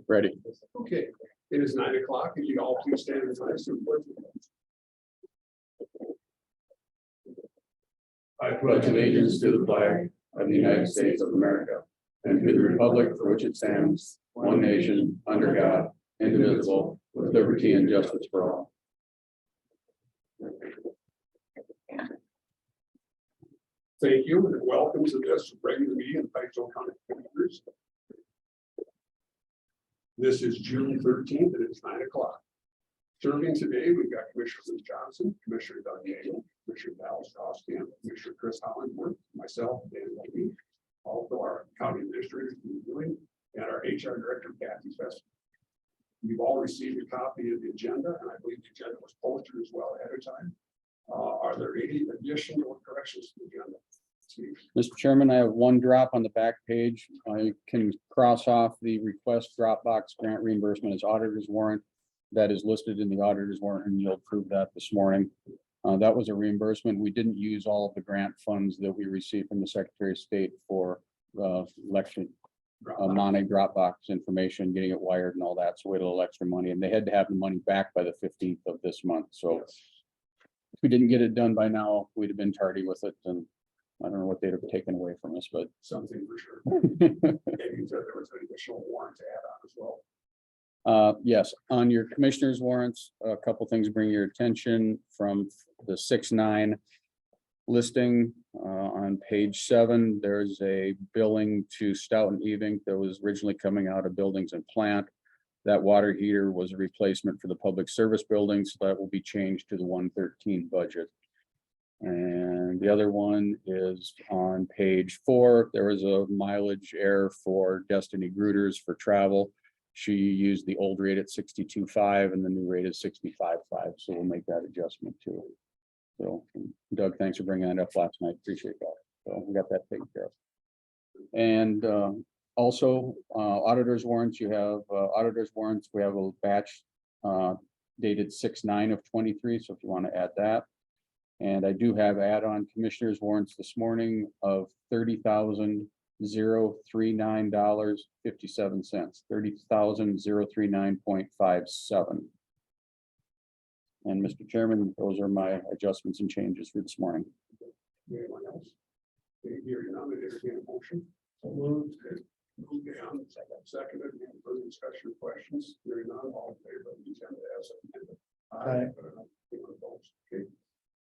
Ready. Okay, it is 9 o'clock. If you all please stand and flag to report. I pledge allegiance to the flag of the United States of America and to the republic for which it stands, one nation, under God, indivisible, with liberty and justice for all. Thank you and welcome to this regular meeting of the Pipestone County Commissioners. This is June 13th and it's 9 o'clock. Serving today, we've got Commissioner Liz Johnson, Commissioner Doug Gale, Commissioner Dallas Costin, Commissioner Chris Hollandworth, myself, Dan Levy, also our county administrators, and our HR director, Kathy Fest. You've all received a copy of the agenda, and I believe the agenda was posted as well ahead of time. Are there any additional corrections to the agenda? Steve? Mr. Chairman, I have one drop on the back page. I can cross off the request Dropbox grant reimbursement as auditor's warrant. That is listed in the auditor's warrant, and you'll approve that this morning. That was a reimbursement. We didn't use all of the grant funds that we received from the Secretary of State for election money, Dropbox information, getting it wired and all that. So we had a little extra money, and they had to have the money back by the 15th of this month. So if we didn't get it done by now, we'd have been tardy with it, and I don't know what they'd have taken away from us, but Something for sure. Maybe you said there was an additional warrant to add on as well. yes, on your commissioners warrants, a couple things bring your attention from the 6-9 listing. On page 7, there's a billing to Stout and Evink that was originally coming out of buildings and plant. That water heater was a replacement for the public service building, so that will be changed to the 113 budget. And the other one is on page 4. There was a mileage error for Destiny Gruters for travel. She used the old rate at 62.5 and the new rate is 65.5. So we'll make that adjustment too. So Doug, thanks for bringing that up last night. Appreciate that. So we got that taken care of. And also auditors warrants. You have auditors warrants. We have a batch dated 6/9 of 23. So if you want to add that. And I do have add-on commissioners warrants this morning of $30,039.57, $30,039.57. And Mr. Chairman, those are my adjustments and changes for this morning. Anyone else? Here, you're nominated to a motion. Moved down, seconded, any further discussion or questions? Hearing none, all in favor of the agenda as amended. Aye. Anyone opposed? Okay.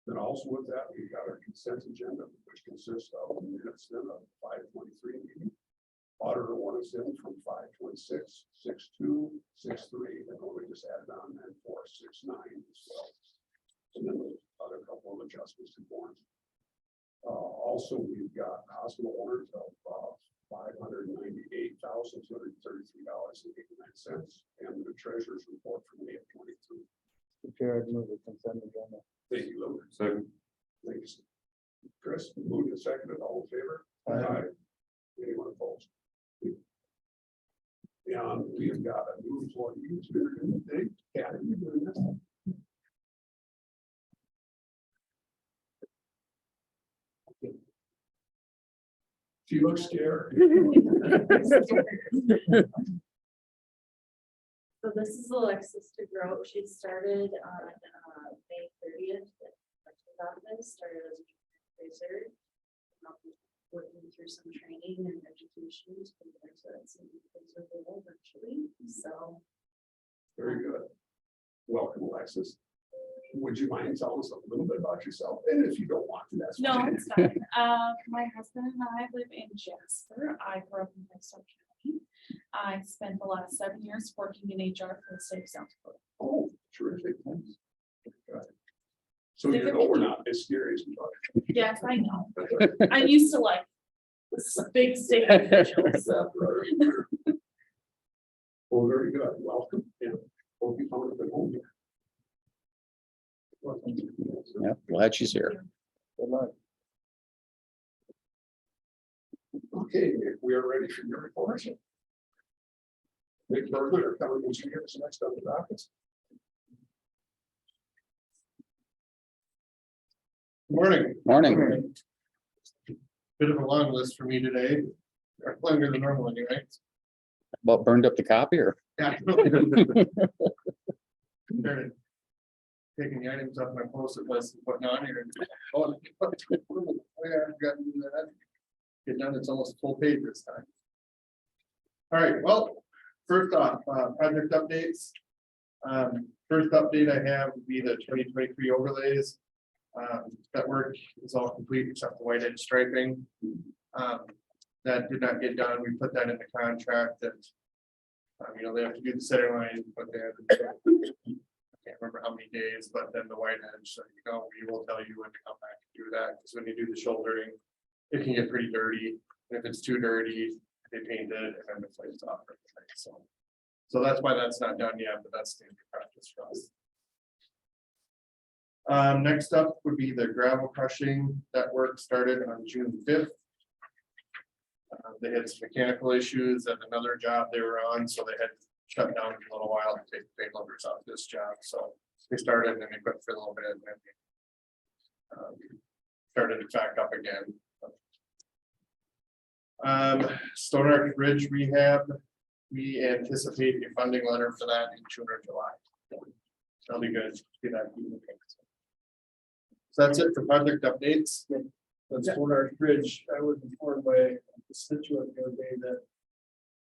Then also with that, we've got our consent agenda, which consists of minutes then of 5:23 meeting. Auditor warrants in from 5:26, 6:2, 6:3, and we just added on then 4:6:9 as well. And then the other couple of adjustments to warrants. Also, we've got hospital warrants of $598,233.89, and the treasurer's report from May of 23. Mr. Chair, I'd move the consent agenda. Thank you, Lou. Second. Thanks. Chris, moved and seconded, all in favor? Aye. Anyone opposed? And we've got a new employee who's been in today. Kathy, you doing this? She looks scared. So this is Alexis DeGroat. She started on May 30th at the office, started as a appraiser. Working through some training and education to get to that same appraiser role virtually. So Very good. Welcome, Alexis. Would you mind telling us a little bit about yourself? And if you don't want to, that's no, fine. it's fine. My husband and I live in Jasper. I grew up in Pipestone County. I spent the last 7 years working in HR for the state of South Dakota. Oh, terrific. Thanks. Good. So you know we're not as scary as we thought. Yes, I know. I'm used to like big state officials. Well, very good. Welcome. Yeah. Hope you found a good home here. Yeah, glad she's here. Good luck. Okay, we are ready for your report. Nick Bergman, our county engineer, is next on the docket. Morning. Morning. Bit of a long list for me today. Or longer than normal anyway. About burned up the copy or? Yeah. Started taking the items up my post-it list and putting on here. Oh, yeah, I forgot to do that. Get done, it's almost a full page this time. All right, well, first off, project updates. First update I have would be the 2023 overlays. That work is all complete except the white edge striping. That did not get done. We put that in the contract that, you know, they have to do the center line, but they have, I can't remember how many days, but then the white edge, so you know, we will tell you when to come back and do that, because when you do the shouldering, it can get pretty dirty. And if it's too dirty, they paint it and then the place off. So that's why that's not done yet, but that's standard practice for us. Next up would be the gravel crushing. That work started on June 5th. They had some mechanical issues at another job they were on, so they had to shut down for a little while to take the payloaders off this job. So they started and then they quit for a little bit and then started it back up again. Stone Arch Ridge rehab. We anticipate a funding letter for that in June or July. That'll be good. Get that. So that's it for project updates. That's Stone Arch Bridge. I was informed by the Situate the other day that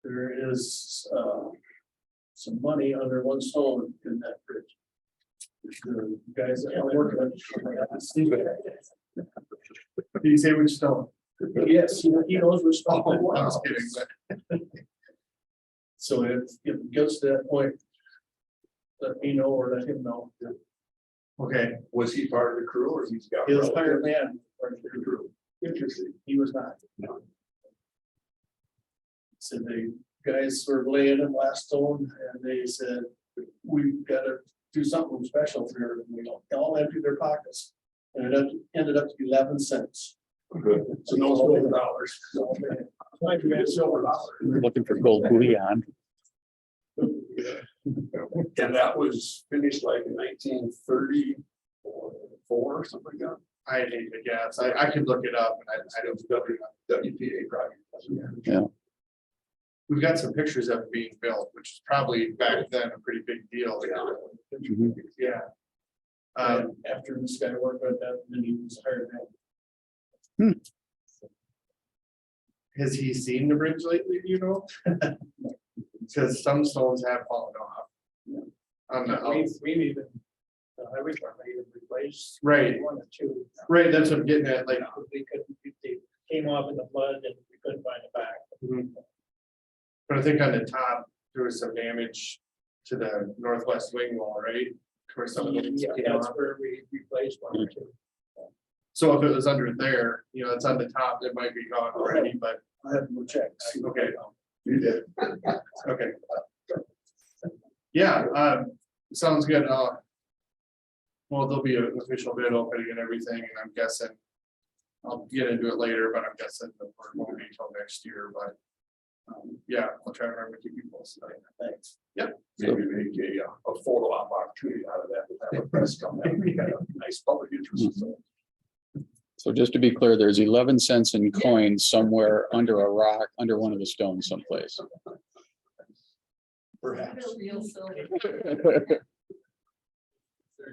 there is some money under one stone in that bridge. The guys that are working on it. Did you say which stone? Yes, he knows which stone. I was kidding, but So if it gets to that point, let me know or let him know. okay. Was he part of the crew or he's got? He was hired man. Part of the crew. Interesting. He was not. No. So the guys were laying in last stone and they said, we've got to do something special here. And we all emptied their pockets. And it ended up to be 11 cents. Good. So no silver dollars. Might be a silver dollar. Looking for gold bullion. And that was finished like in 1934 or something like that. I hate to guess. I could look it up and I don't. WPA project. Yeah. We've got some pictures of it being built, which is probably back then a pretty big deal. Mhm. Yeah. After this guy worked on that, then he was hired man. Has he seen the bridge lately, do you know? Because some stones have fallen off. On the, We've even, the highway department even replaced. Right. One or two. right, that's what I'm getting at, like, We couldn't, they came off in the flood and we couldn't find it back. but I think on the top, there was some damage to the northwest wing wall, right? Where some of the. Yeah, that's where we replaced one or two. So if it was under there, you know, it's on the top, it might be gone already, but, I have to go check. okay, You did. okay. Yeah, sounds good. Well, there'll be an official bid opening and everything, and I'm guessing. I'll get into it later, but I'm guessing the work won't be until next year, but. Yeah, I'll try to remember to keep you posted. Thanks. Maybe make a photo op opportunity out of that. Have a press come out. We got a nice public interest. So. So just to be clear, there's 11 cents in coins somewhere under a rock, under one of the stones someplace. Perhaps. Real silver. There's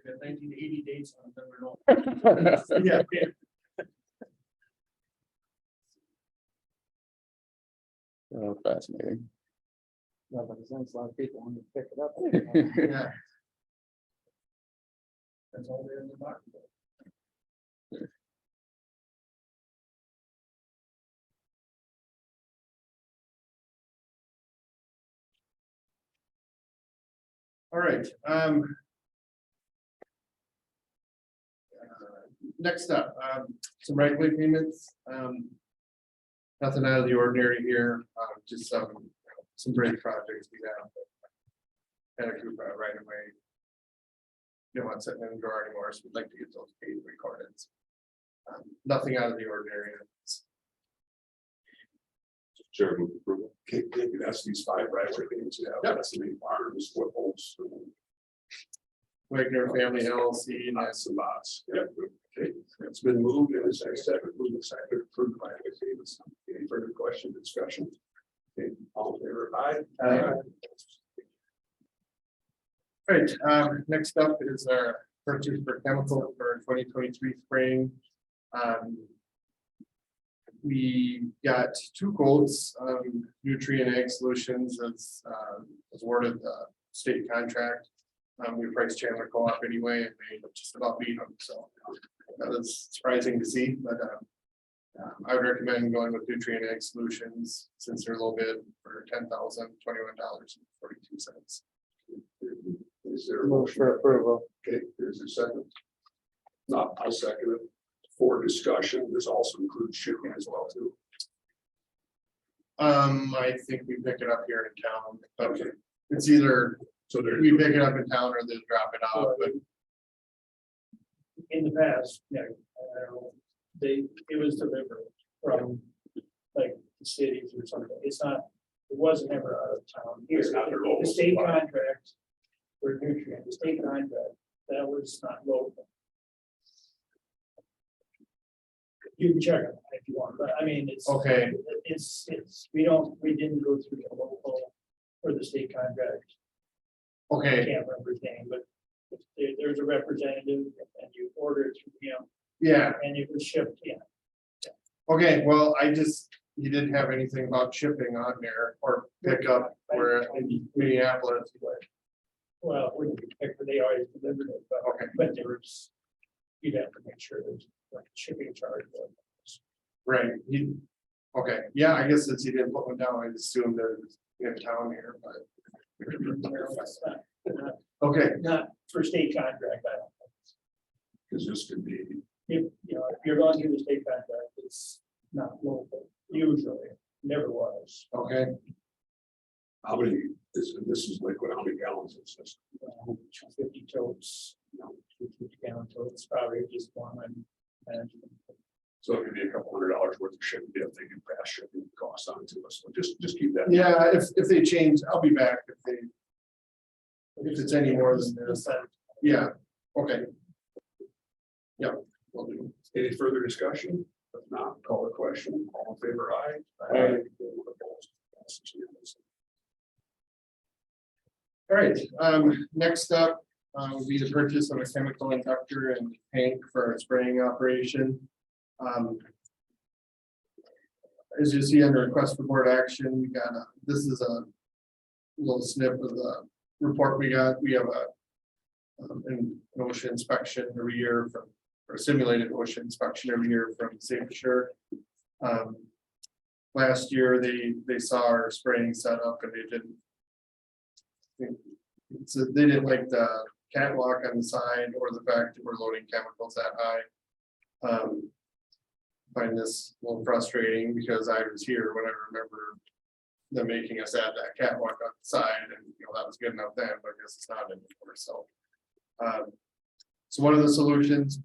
got 1980 dates on them. Yeah. Oh, fascinating. No, but it sounds a lot of people want to pick it up. Yeah. That's all there in the box. All right, next up, some right way payments, nothing out of the ordinary here, just some bridge projects we have. And a group right away. You don't want to sit in the drawer anymore, so we'd like to get those paid and recorded. Nothing out of the ordinary. Sure. Okay, that's these 5 right away things. Yeah, Yep. that's the main farms, what holds. Wagner Family LLC, and Lots of lots. Yep. Okay, it's been moved and it's second, moved and seconded, approved by Ms. Davis. Any further question, discussion? Okay, all in favor, aye. Aye. Right, next up is our purchase for chemical for 2023 spring. We got two quotes, Nutrient Ag Solutions as awarded the state contract. We priced Chandler Co-op anyway, and they just about beat them, so that was surprising to see, but I would recommend going with Nutrient Ag Solutions since they're a little bit for $10,021.42. Is there a Move motion? for approval. Okay, there's a second. Not, I'll second it. For discussion, this also includes shipping as well too. I think we pick it up here in town, but Okay, it's either so there, we pick it up in town or they drop it off, but In the past, yeah, it was delivered from like the cities or something. It's not, it wasn't ever out of town. Here, It's not their local the state supply. contract for nutrient, the state contract, that was not local. You can check it if you want, but I mean, it's. okay, It's, we didn't go through the local or the state contract. I okay, can't remember his name, but there's a representative and you order it through him yeah, and it was shipped in. okay, well, you didn't have anything about shipping on there or pickup where in Minneapolis. Well, when you pick, they always delivered it, Okay, but there was, you'd have to make sure there's like shipping charge. right, okay, yeah, I guess since you didn't put one down, I assumed that it was in town here, but. Okay, Not for state contract, I don't think. because this could be, If, you know, if you're going through the state contract, it's not local, usually, never was. okay, how many, this is liquid, how many gallons is this? 250 totes, 250 gallon totes, probably just one and. So it could be a couple $100 worth of shipping if they do pass shipping costs on to us. So just keep that. yeah, if they change, I'll be back if it's any more than this, yeah, okay. Yeah, will do. Any further discussion? If not, call the question. All in favor, aye. Aye. All right, next up, will be the purchase of a chemical inductor and tank for our spraying operation. As you see under request for board action, we got this is a little snip of the report we got. We have an OSHA inspection every year from, or simulated OSHA inspection every year from Safe Assure. Last year, they saw our spraying setup and they didn't like the catwalk on the side or the fact that we're loading chemicals that high. Find this a little frustrating because I was here when I remember them making us add that catwalk on the side, and you know that was good enough then, but I guess it's not anymore. So, so one of the solutions,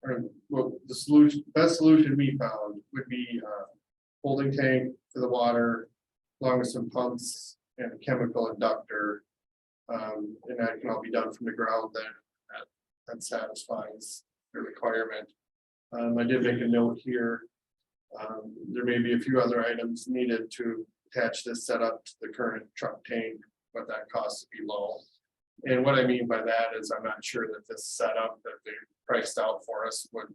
or well, the best solution we found would be holding tank for the water, along with some pumps and a chemical inductor, and that can all be done from the ground. That satisfies the requirement. I did make a note here. There may be a few other items needed to attach this setup to the current truck tank, but that cost would be low. And what I mean by that is I'm not sure that this setup that they priced out for us would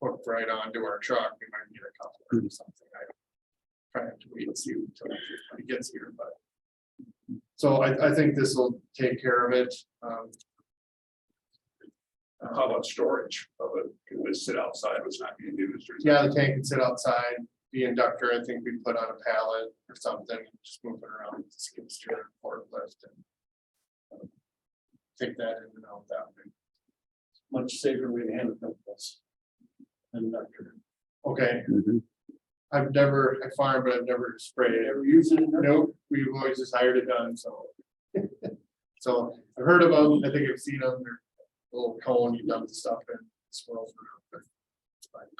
hook right onto our truck. We might need a couple or something. I have to wait and see until it gets here, but. So I think this will take care of it. How about storage of it? Can this sit outside? It's not being used. Or is Yeah, the tank can sit outside. The inductor, I think we put on a pallet or something, just move it around, with the skid steer, forklift, and take that in and out that way. Much safer way to handle chemicals. Inductor. Okay, Mhm. I farm, but I've never sprayed it. Ever use it? Nope, we've always just hired it done, so. So I've heard of them. I think I've seen them. They're a little cone, you dump the stuff in, swirls around.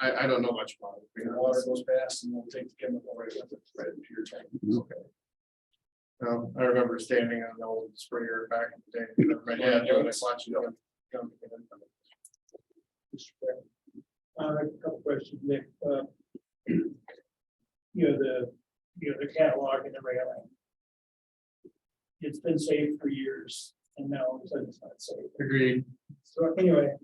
I don't know much about it. The water goes fast and we'll take the chemical right with it. Right into your tank. Mhm. Okay. I remember standing on an old sprayer back in the day. My dad doing it, watching him. A couple questions, Nick. The catalog and the railing. It's been safe for years and now all of a sudden it's not safe. Agreed. So anyway,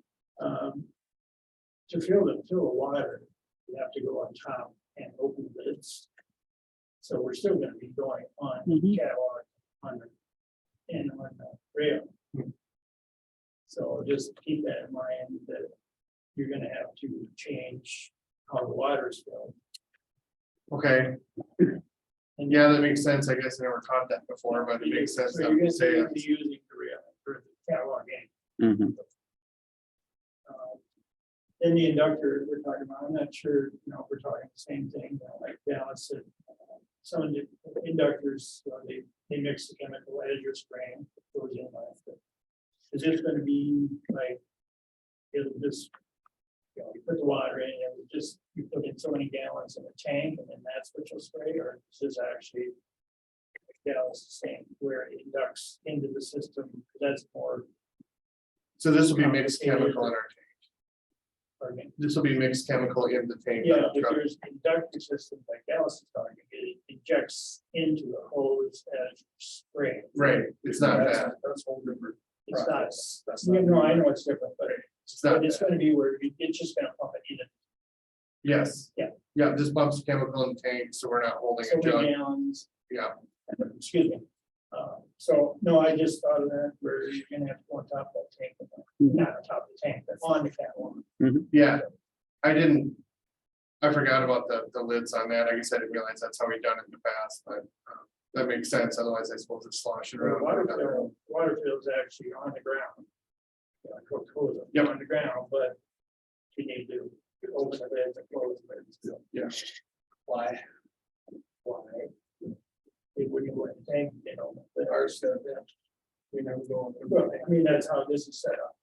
to fill the water, you have to go on top and open the lids. So we're still gonna be going on catalog on and on the rail. So just keep that in mind that you're gonna have to change how the water is filled. Okay, And yeah, that makes sense. I guess I never caught that before, but it makes sense. So That you're we gonna say be using the rail for the catalog game. Mhm. Then the inductor we're talking about, I'm not sure, if we're talking the same thing, like Dallas said. Some of the inductors, they mix the chemical as you're spraying, it goes in like that. Is this gonna be like, it'll just, you put the water in, and it just, you put in so many gallons in a tank, and then that's what you'll spray, or is this actually like Dallas is saying, where it inducts into the system, that's more, So this will be mixed chemical in our tank. pardon me. This will be mixed chemical in the tank. Yeah, if there's inductor system like Dallas is talking, it injects into the hose as you spray. Right, it's not That's- that. That's a whole different. It's not, That's yeah, no, I know it's different, but It's not it's that. gonna be where it's just gonna pump it in. Yes. Yeah. Yeah, just bumps chemical in the tank, so we're not holding So a jug. many gallons, Yeah, excuse me. So, no, I just thought of that, where you're gonna have to go on top of that tank, not on top of the tank, but on the catwalk. yeah. I forgot about the lids on that. I guess I didn't realize that's how we done it in the past, but that makes sense. Otherwise, I suppose it's sloshing The around. water fill is actually on the ground. Hose Yep. on the ground, but you need to open the lids and close the lids. Yeah. Why? It wouldn't go in the tank, but our stuff, we never go on. Well, I mean, that's how this is set up.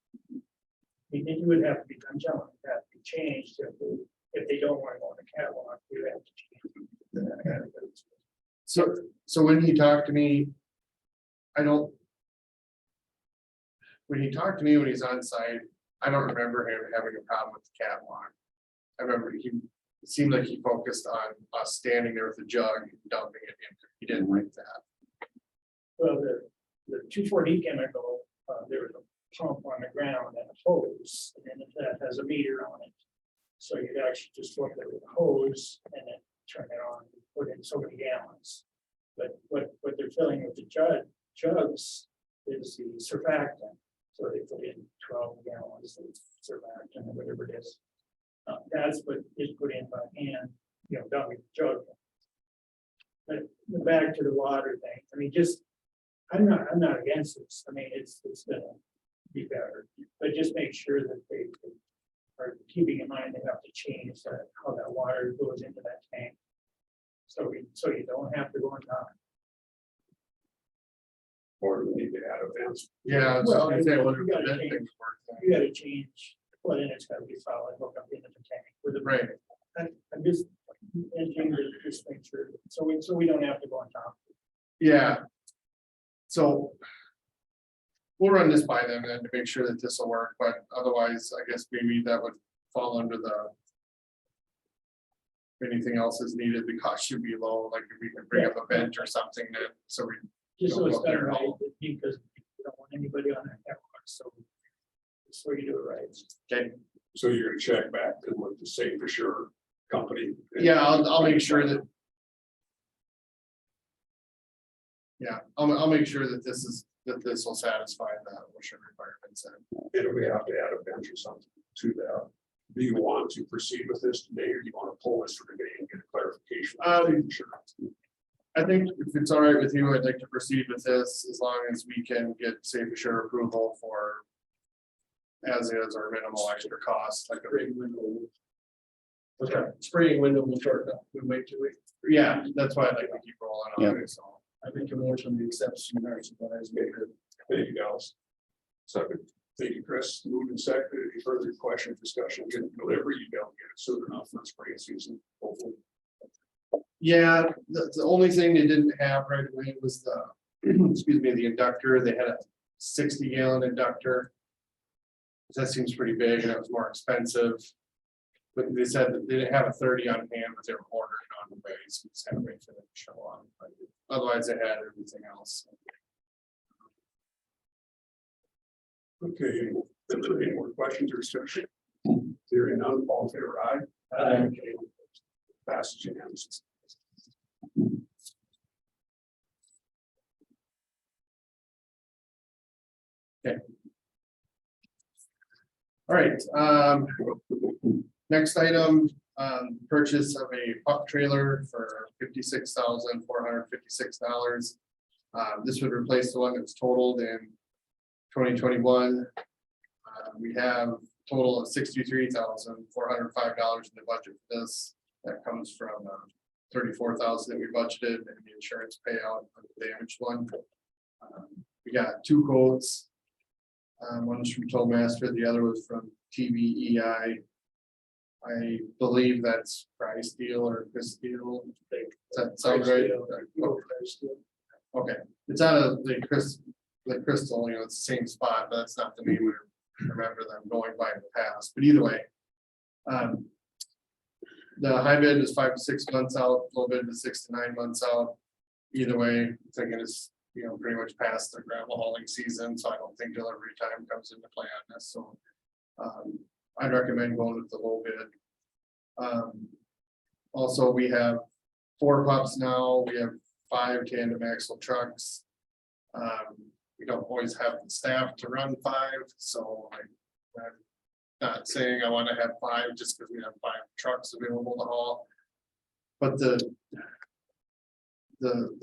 You would have to be, I'm telling you, have to be changed if they don't want to go on the catwalk, you have to change. So when he talked to me, when he talked to me when he's on site, I don't remember him having a problem with the catwalk. I remember it seemed like he focused on us standing there with a jug and dumping it in. He didn't like that. Well, the 2,4-D chemical, there was a pump on the ground and a hose, and then that has a meter on it. So you'd actually just look at the hose and then turn it on, and put in so many gallons. But what they're filling with the jugs is the surfactant. So they put in 12 gallons of surfactant or whatever it is. That's what is put in by hand, done with jug. But back to the water thing, I mean, I'm not against this. I mean, it's gonna be better, but just make sure that they are keeping in mind they have to change that, how that water goes into that tank. So you don't have to go on top. Or we need to add events. Yeah, Well, so I say, I you wonder if gotta that change. thing's working. You gotta change, well, then it's gotta be solid, hook up into the tank with the. Right. I'm just, mentioning to just make sure, so we don't have to go on top. Yeah. So. We'll run this by them then to make sure that this will work, but otherwise, I guess maybe that would fall under the. If anything else is needed, the cost should be low, like if we can bring up a bench or something that, so we. Just so Don't it's go up there done at right, all. because you don't want anybody on that network, so you do it right. Okay, So you're gonna check back and with the Safe for Sure company. yeah, I'll make sure that. Yeah, I'll make sure that this will satisfy the OSHA requirements. And we have to add a bench or something to that. Do you want to proceed with this today, or do you want to pull this for today and get a clarification? Sure. I think if it's all right with you, I'd like to proceed with this as long as we can get Safe Assure approval for. As is or minimal extra cost, like a Spraying window. Okay, spraying window will short up, we wait 2 weeks. yeah, that's why I'd like to keep rolling on it, so. I think a motion to accept some merit supplies. Thank you, guys. Second. Thank you, Chris. Moved and seconded. Any further question, discussion, get delivery, you don't get it soon enough for spring season, hopefully. Yeah, the only thing they didn't have right away was the, excuse me, the inductor. They had a 60-gallon inductor. That seems pretty big and it was more expensive. But they said that they didn't have a 30 on hand, but they were ordering on the way, so we just had to wait for them to show up. But otherwise, they had everything else. Okay, any more questions or discussion? Hearing none, all in favor, aye. Aye. Okay. Passes unanimously. All right, next item, purchase of a pup trailer for $56,456. This would replace the one that was totaled in 2021. We have a total of $63,405 in the budget for this. That comes from $34,000 that we budgeted and the insurance payout for the damaged one. We got two quotes. One's from Tollmaster, the other was from TBEI. I believe that's Price Steel or Chris Steel. Does that sound right? Okay, it's out of the Crystal, you know, it's the same spot, but that's not the name I remember them going by in the past, but either way. The high bid is 5 to 6 months out, low bid is 6 to 9 months out. Either way, I'm thinking it's, you know, pretty much past the gravel hauling season, so I don't think delivery time comes into play on this, so. I'd recommend going with the low bid. Also, we have 4 pups now, we have 5 tandem axle trucks. We don't always have the staff to run 5, so I'm not saying I want to have 5 just because we have 5 trucks available to haul. But the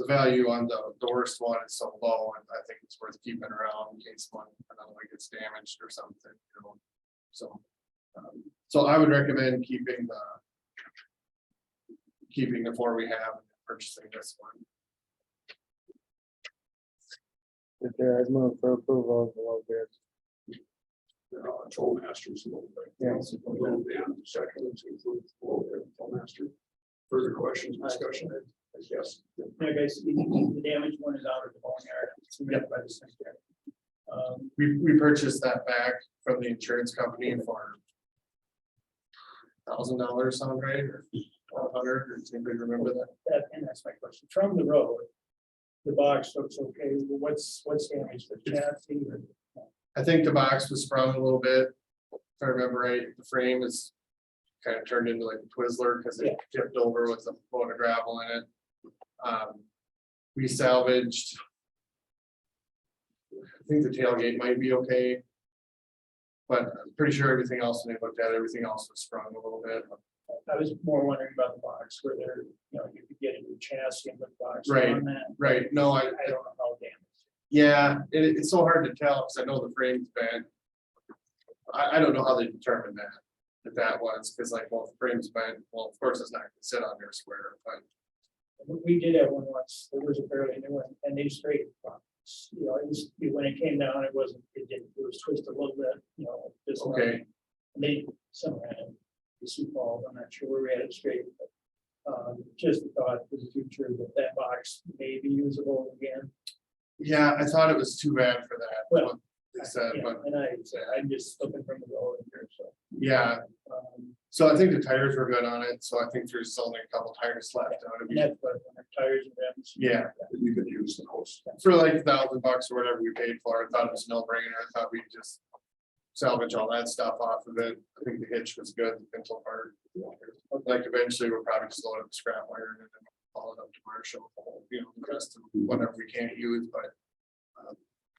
value on the worst one is so low, and I think it's worth keeping around in case another one gets damaged or something, you know. So I would recommend keeping the 4 we have and purchasing this one. I move for approval of the low bid. Tollmaster's a little bit. Yes. And second to include Tollmaster. Further questions, discussion? Yes. Yeah, guys, the damaged one is out of the boneyard. It's made by the cemetery. We purchased that back from the insurance company for $1,000, sound right, or 1,200, or does anybody remember that? And that's my question. From the road, the box looks okay. What's damaged? The chassis or? I think the box was sprung a little bit. If I remember right, the frame is kind of turned into like a Twizzler because it tipped over with a load of gravel in it. We salvaged. I think the tailgate might be okay. But I'm pretty sure everything else, when they looked at it, everything else was sprung a little bit. I was more wondering about the box where there, you know, you could get a new chassis and put the box Right. on that. Right, no, I don't know how damaged. yeah, it's so hard to tell because I know the frame's bent. I don't know how they determined that was, because like, well, the frame's bent, well, of course it's not gonna sit on there square, but. We did have one once. There was a fairly new one and they straightened the box. You know, it was, when it came down, it was twisted a little bit, you know, just. Okay. And they, some had the Sioux Falls, I'm not sure where we had it straight, but just a thought for the future that box may be usable again. Yeah, I thought it was too bad for that. Well, what they said, Yeah, but and I'm just looking from the road here, so. yeah, so I think the tires were good on it, so I think there's only a couple tires left on it. And that's what, when the tires and rims. Yeah, You could use the host. for like $1,000 or whatever we paid for it, I thought it was no brainer. I thought we'd just salvage all that stuff off of it. I think the hitch was good, the pintle part. Like eventually we'll probably just load up the scrap iron and then haul it up to Marshall, you know, the rest of whatever we can't use, but.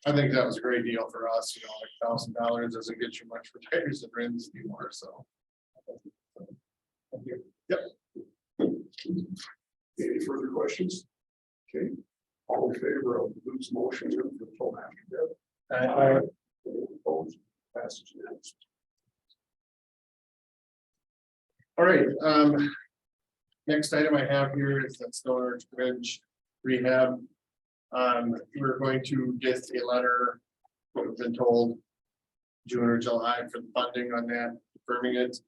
I think that was a great deal for us, you know, like $1,000 doesn't get you much for tires and rims anymore, so. Thank you. Any further questions? Okay, all in favor of Luke's motion for the Tollmaster bid? Aye. Opposed? Passes unanimously. All right, next item I have here is that Stone Arch Bridge rehab. We're going to get a letter, what we've been told, June or July for the funding on that, confirming it.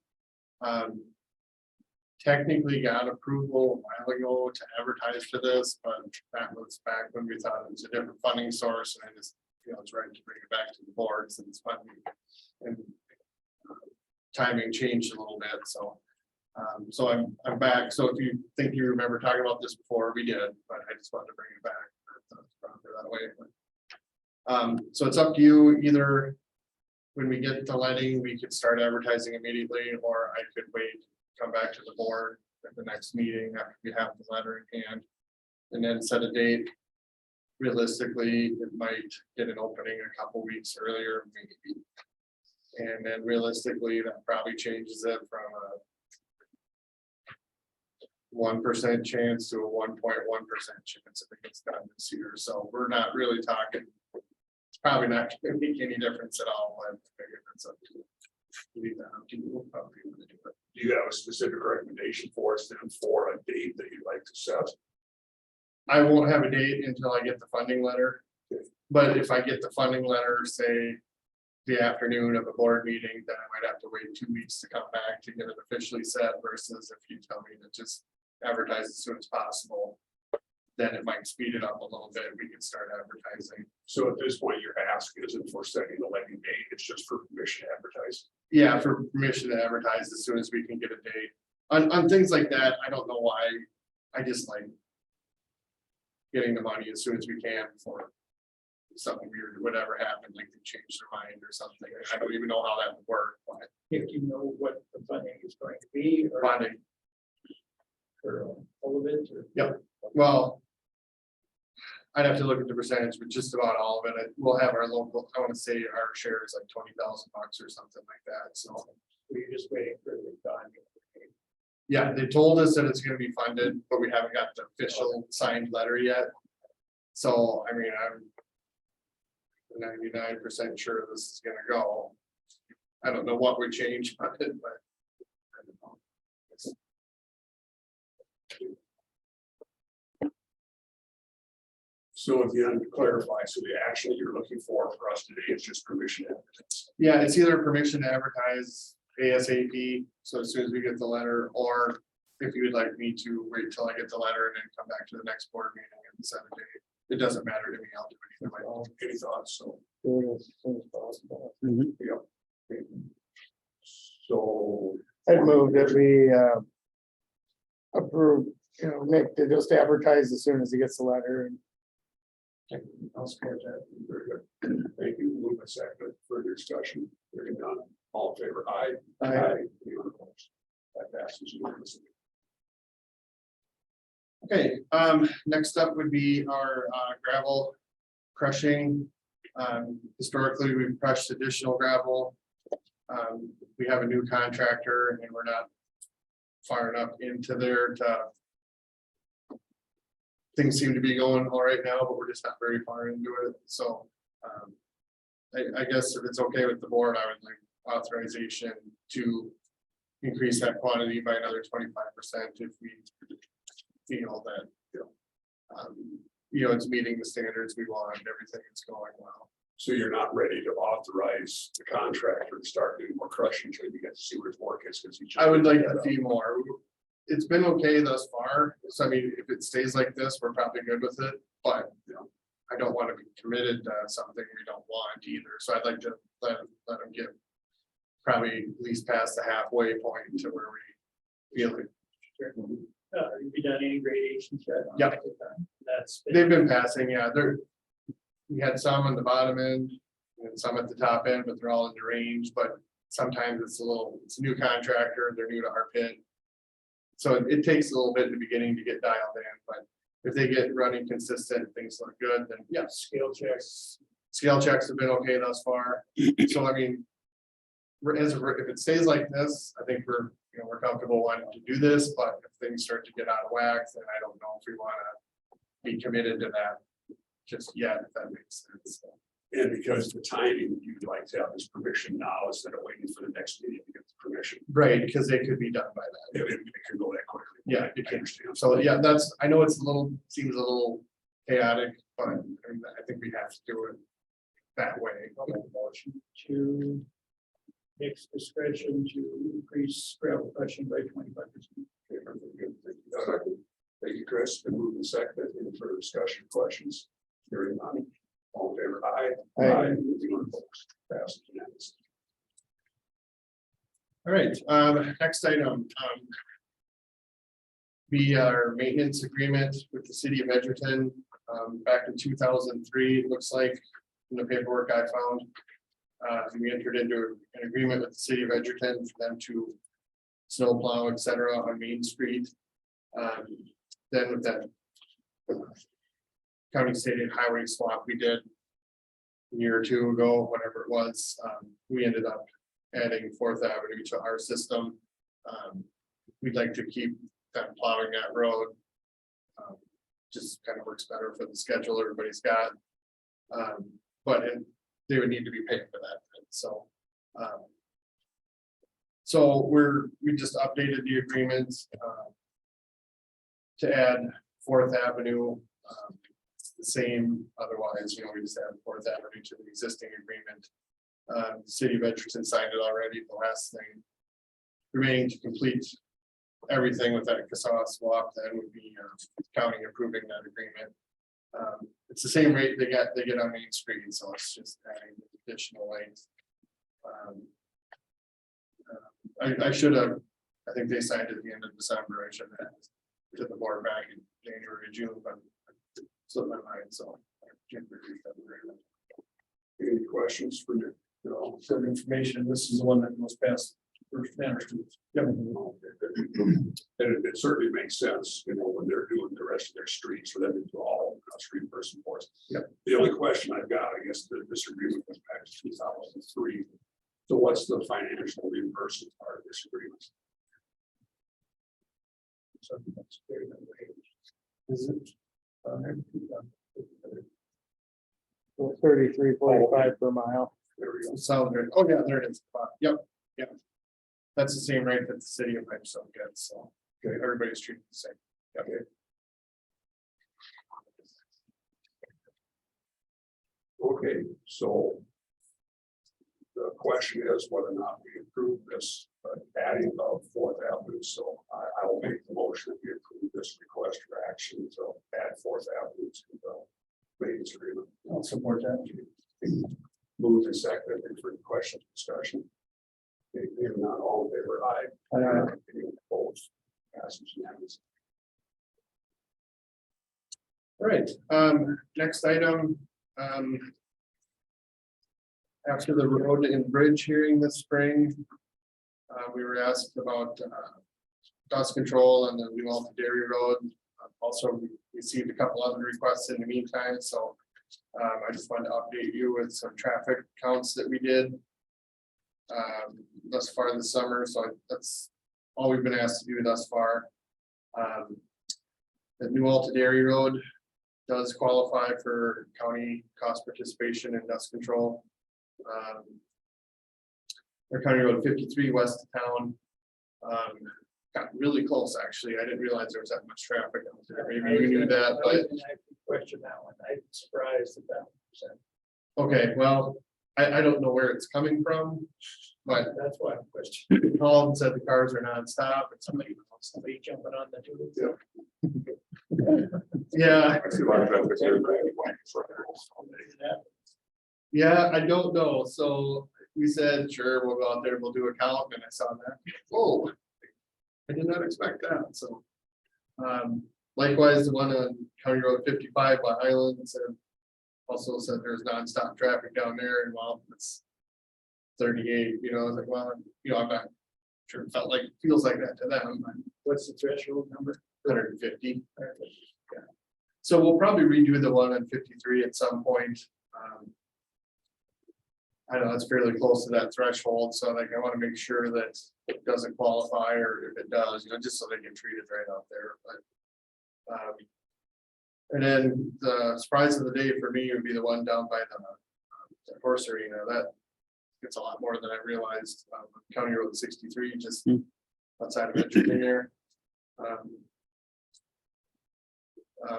technically got approval a while ago to advertise for this, but that was back when we thought it was a different funding source, and I just, it's right to bring it back to the board since funding and timing changed a little bit, so. So I'm back, so if you think you remember talking about this before, we did, but I just wanted to bring it back. That way. So it's up to you, either when we get the letting, we could start advertising immediately, or I could wait, come back to the board at the next meeting after we have the letter in hand. And then set a date. Realistically, it might get an opening a couple weeks earlier, maybe. And then realistically, that probably changes it from a 1% chance to a 1.1% chance if it gets done this year. So we're not really talking. It's probably not going to make any difference at all. I figure that's up to leave that up to you. How you want to do it. Do you have a specific recommendation for us then for a date that you'd like to set? I won't have a date until I get the funding letter. But if I get the funding letter, say the afternoon of the board meeting, then I might have to wait 2 weeks to come back to get it officially set versus if you tell me to just advertise as soon as possible, then it might speed it up a little bit. We can start advertising. So at this point, your ask isn't for setting the letting date, it's just for permission to advertise. Yeah, for permission to advertise as soon as we can get a date. On things like that, I don't know why. I just like getting the money as soon as we can for something weird, whatever happened, like they changed their mind or something. I don't even know how that would work, but If you know what the funding is going to be, or funding, for all of it, or. well. I'd have to look at the percentage, but just about all of it. We'll have our local, I want to say our share is like $20,000 or something like that, so. We're just waiting for the done. Yeah, they told us that it's gonna be funded, but we haven't got the official signed letter yet. So, I mean, I'm 99% sure this is gonna go. I don't know what would change, but. I don't know. So if you had to clarify, so the action you're looking for us today is just permission to advertise. Yeah, it's either permission to advertise ASAP, so as soon as we get the letter, or if you would like me to wait till I get the letter and then come back to the next board meeting and set a date. It doesn't matter to me, I'll do it either way. Any thoughts? So, Do it as soon as possible. so I'd move that we approve, Nick to just advertise as soon as he gets the letter and. I'll support that. Very good. Thank you. Move a second. Further discussion. Hearing none. All in favor? Aye. Anyone opposed? That passes unanimously. Okay, next up would be our gravel crushing. Historically, we've crushed additional gravel. We have a new contractor and we're not far enough into there to. Things seem to be going all right now, but we're just not very far into it, so. I guess if it's okay with the board, I would like authorization to increase that quantity by another 25% if we feel that, it's meeting the standards we want and everything is going well. So you're not ready to authorize the contractor to start doing more crushing until you get to see where his work is, because I would like to see more. It's been okay thus far, so I mean, if it stays like this, we're probably good with it, but, I don't want to be committed to something we don't want either, so I'd like to let them get probably at least past the halfway point to where we feel it. Have you done any gradations yet? on Yep. it? That's. They've been passing, yeah, we had some on the bottom end and some at the top end, but they're all in the range, but sometimes it's a new contractor, they're new to our pit. So it takes a little bit in the beginning to get dialed in, but if they get running consistent, things look good, then yeah, scale checks have been okay thus far. So I mean, if it stays like this, I think we're comfortable wanting to do this, but if things start to get out of whack, then I don't know if we want to be committed to that just yet, if that makes sense. And because the timing, you'd like to have this permission now instead of waiting for the next meeting to get the permission. Right, because they could be done by that. It could go that quickly. Yeah, it I can. understand. So yeah, I know it's seems a little chaotic, but I mean, I think we have to do it that way. Motion to Nick's discretion to increase gravel crushing by 25%. Okay, very good. Thank you, Doug. Thank you, Chris. Been moved and seconded. Any further discussion, questions? Hearing none. All in favor, aye. Aye. Anyone opposed? Passed unanimously. All right, next item. We are maintenance agreement with the city of Edgerton, back in 2003, it looks like, in the paperwork I found. We entered into an agreement with the city of Edgerton for them to snowplow, et cetera, on Main Street. Then with that county stated highway swap we did a year or two ago, whatever it was, we ended up adding Fourth Avenue to our system. We'd like to keep them plowing that road. Just kind of works better for the schedule everybody's got. But they would need to be paid for that, so. So we just updated the agreement to add Fourth Avenue. The same, otherwise, we just add Fourth Avenue to the existing agreement. The city of Edgerton signed it already. The last thing remaining to complete everything with that CASA swap then would be county approving that agreement. It's the same rate they get on Main Street, so it's just adding additional lanes. I should have, I think they signed at the end of December. I should have to the board back in January, June, but slipped my mind, so. Any questions for Nick? No. For information, this is the one that goes past First Manor Street. And it certainly makes sense, when they're doing the rest of their streets for them to do all street person force. Yep. The only question I've got, I guess, the disagreement goes back to 2003. So what's the financial reimbursement part of this agreement? So that's very good. Is it? 33.45 per mile. There we go. Sounds good. Oh, yeah, there it is. Yep, yep. That's the same rate that the city of Pipestone gets, so okay, everybody's treated the same. Yep. Okay, so the question is whether or not we approve this adding of Fourth Avenue. So I will make the motion that we approve this request for action to add Fourth Avenue to the maintenance agreement. I'll support that. Moved and seconded. Any further questions, discussion? Okay, if not, all in favor, aye. Anyone opposed? Passes unanimously. All right, next item. After the road and bridge hearing this spring, we were asked about dust control and the New Alta Dairy Road. Also, we received a couple other requests in the meantime, so I just wanted to update you with some traffic counts that we did thus far this summer. So that's all we've been asked to do thus far. The New Alta Dairy Road does qualify for county cost participation in dust control. Our County Road 53 west of town got really close, actually. I didn't realize there was that much traffic out there. Maybe you knew that, but I question that one. I'm surprised at that percent. okay, well, I don't know where it's coming from, but That's why I'm questioning. called and said the cars are nonstop. And Somebody jumping on the tube. yeah, I see a lot of traffic there. yeah, I don't know. So we said, sure, we'll go out there, we'll do a count, and I saw that. Whoa, I did not expect that. So likewise, the one on County Road 55 by Highland also said there's nonstop traffic down there, and well, it's 38, I was like, well, I'm not sure it felt like, it feels like that to them. What's the threshold number? 150. Yeah. So we'll probably redo the one on 53 at some point. I know it's fairly close to that threshold, so like I want to make sure that it doesn't qualify, or if it does, just so they get treated right out there. But and then the surprise of the day for me would be the one down by the horse arena. That gets a lot more than I realized. County Road 63, just outside of Edgerton there.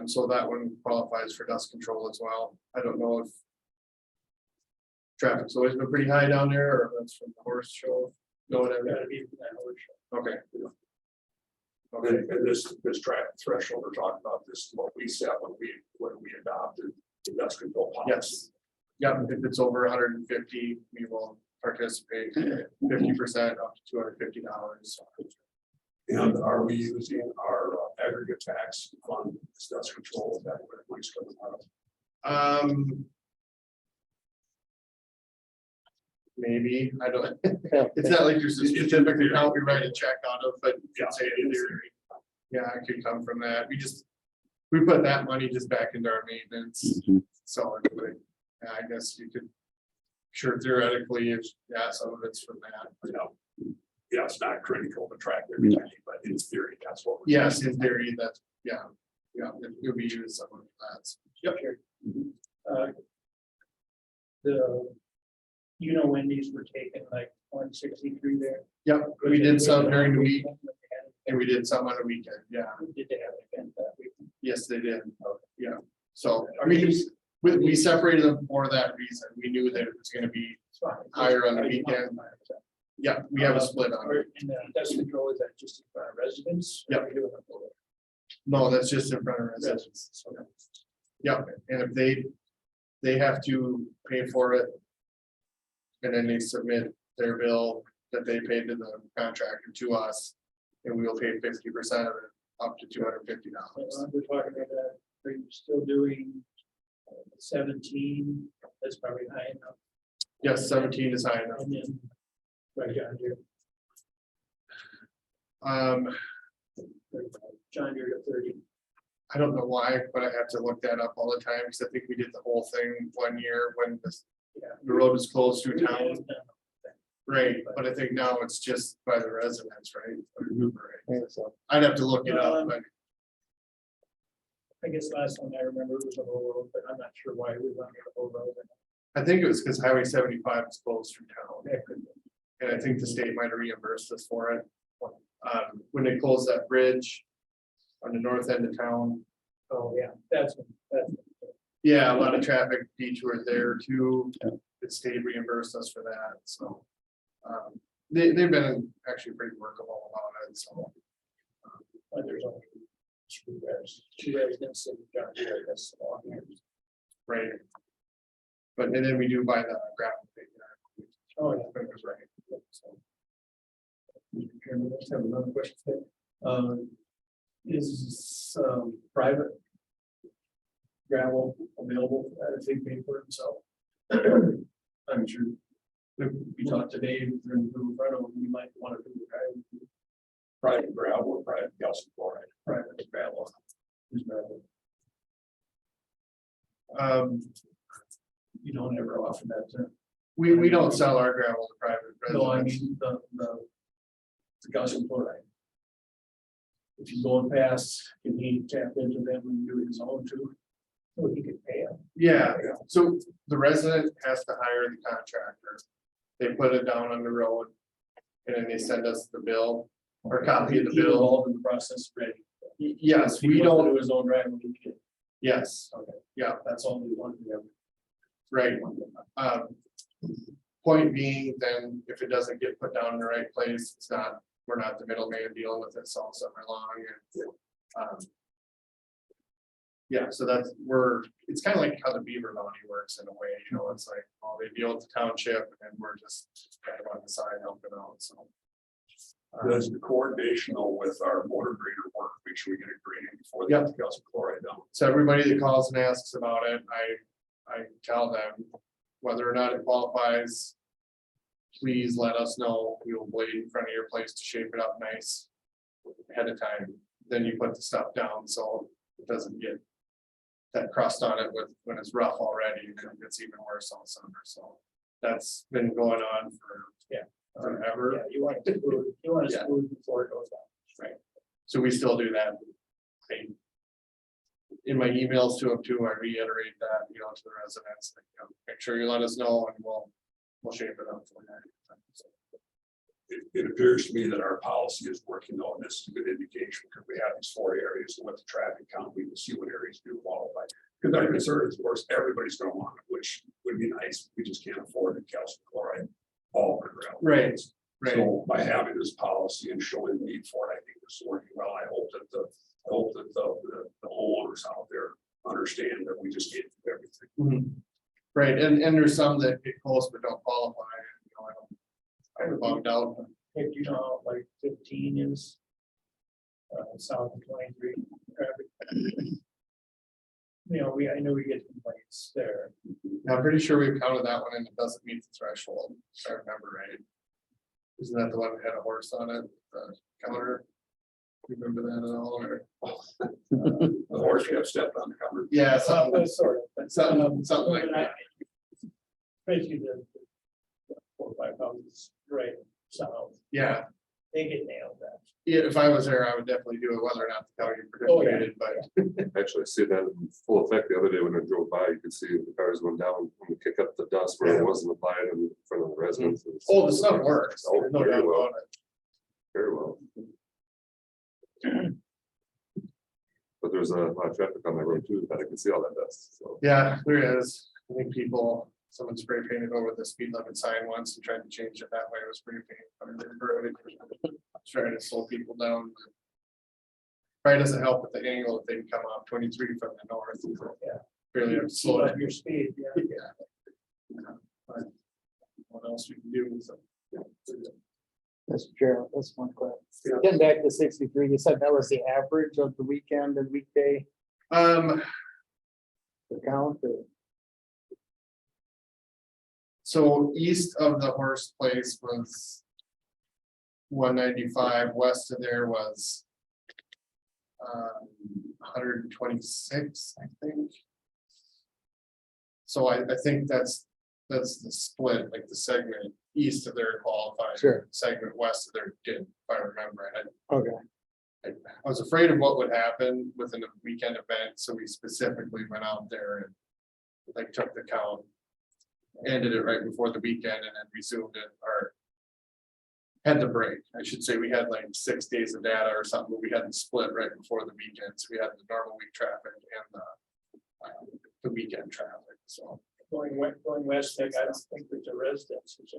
So that one qualifies for dust control as well. I don't know if Traffic's always been pretty high down there, or that's from the horse show? No, whatever. Gotta be from that horse show. Okay. And, Okay, and this traffic threshold we're talking about, this is what we set when we adopted the dust control policy. yes. Yeah, if it's over 150, we will participate 50% up to $250. And are we using our aggregate tax fund, this dust control, is that where the money's coming out of? Maybe, I don't, Yeah. it's not like there's a specific account we write a check out of, but you can say it in theory. Yeah, it could come from that. We put that money just back into our maintenance. So it would, yeah, I guess you could. Sure, theoretically, if, yeah, some of it's from that. Yeah, it's not critical to track everything, but in theory, that's what. we're Yes, doing. in theory, that, yeah, it'll be used some of that. Yep. Wendy's were taking like 163 there. Yep, we did some during the week and we did some on the weekend. Yeah, Did they have an event that week? yes, they did. Yeah, so we separated them for that reason. We knew that it was gonna be higher on the weekend. Yeah, we have a split on it. And dust control, is that just in front of residents? Yep. No, that's just in front of residents. Yeah, and if they have to pay for it. And then they submit their bill that they paid to the contractor to us. And we will pay 50% of it, up to $250. We're talking about that, are you still doing 17? That's probably high enough. Yes, 17 is high enough. And then, right down here, John, you're at 30. I don't know why, but I have to look that up all the time, because I think we did the whole thing one year when the road was closed through town. Right, but I think now it's just by the residents, right? Right. So, I'd have to look it up, but I guess last one I remember was a whole road, but I'm not sure why we went the whole road. I think it was because Highway 75 was closed through town. That could be. And I think the state might have reimbursed us for it. When they closed that bridge on the north end of town. Oh, yeah, that's. Yeah, a lot of traffic detours there too. The state reimbursed us for that, so. They've been actually pretty workable about it, so. There's only two residents in John Deere, that's all here. Right. But and then we do buy the gravel pit. Oh, yeah. That was right. So, Mr. Chairman, I just have another question. Is private gravel available if they pay for it himself? I'm sure. If we talked today, we're in front of them, we might want to do the Private gravel or private calcium chloride. private gravel. Just gravel. You don't ever offer that to. we don't sell our gravel to private No, I residents. mean, the calcium chloride. If he's going past, can he tap into them and do his own too? So he could pay them. Yeah, so the resident has to hire the contractor. They put it down on the road. And then they send us the bill or copy of the He bill. involved in the process ready. Yes, He we wants to don't, do his own driving. He can. yes, Okay, yeah, that's all we want to do. right. Point being, then if it doesn't get put down in the right place, it's not, we're not the middleman dealing with it all summer long and. Yeah, so it's kind of like how the Beaver Bounty works in a way, you know, it's like, oh, they deal with the township and we're just kind of on the side helping out, so. Does the coordination with our motor grader work, make sure we get a grading before Yep. the calcium chloride down? So everybody that calls and asks about it, I tell them whether or not it qualifies. Please let us know. We will blade in front of your place to shape it up nice ahead of time. Then you put the stuff down so it doesn't get that crust on it when it's rough already, and then it gets even worse all summer. So that's been going on for forever. Yeah, you want it smooth, you want it Yeah. smooth before it goes down. Right. So we still do that. In my emails to them too, I reiterate that, you know, to the residents, like, you know, make sure you let us know and we'll shape it up for that. It appears to me that our policy is working on this is a good indication, because we have these 4 areas and with the traffic count, we can see what areas do qualify. Because our concern is, of course, everybody's gonna want it, which would be nice, we just can't afford the calcium chloride all over gravel. Right, roads. right. So by having this policy and showing the need for it, I think it's working well. I hope that the homeowners out there understand that we just can't do everything. Mhm. Right, and there's some that get close but don't qualify, you know, I'm bummed out. If you know, like 15 is. South of 23. traffic. You know, I know we get complaints there. I'm pretty sure we've counted that one and it doesn't meet the threshold, if I remember right. Isn't that the one that had a horse on it, the counter? You remember that at all, or? The horse got stepped on the cover. Yeah, something, Sort of, but something like that. Basically, the 4 or 5 houses right south, Yeah, they get nailed that. yeah, if I was there, I would definitely do it, whether or not the county Oh, yeah. participated, but Actually, I see that in full effect the other day when I drove by, you could see the cars went down and we kick up the dust where it wasn't applied in front of the residents. oh, the stuff works, Oh, there's no very doubt well, about it. very well. But there's a lot of traffic on that road too, that I can see all that dust, so. Yeah, there is. I think someone spray painted over the speed limit sign once and tried to change it that way. It was spray paint. I remember it. Trying to slow people down. Probably doesn't help with the angle if they can come off 23 from the north. Yeah. Really have to slow Slow it. up your speed, yeah. But what else we can do? So, Mr. Chair, that's one question. Yeah. Getting back to 63, you said that was the average of the weekend and weekday Um, count, or? so east of the horse place was 195, west of there was 126, I think. So I think that's the split, like the segment east of their qualified. Sure. Segment west of their did, if I remember it. Okay, I was afraid of what would happen within a weekend event, so we specifically went out there and like took the count. Ended it right before the weekend and then resumed it, or had the break. I should say we had like 6 days of data or something, but we had the split right before the weekend. So we had the normal week traffic and the weekend traffic, so. Going west, I don't think there's a residence. is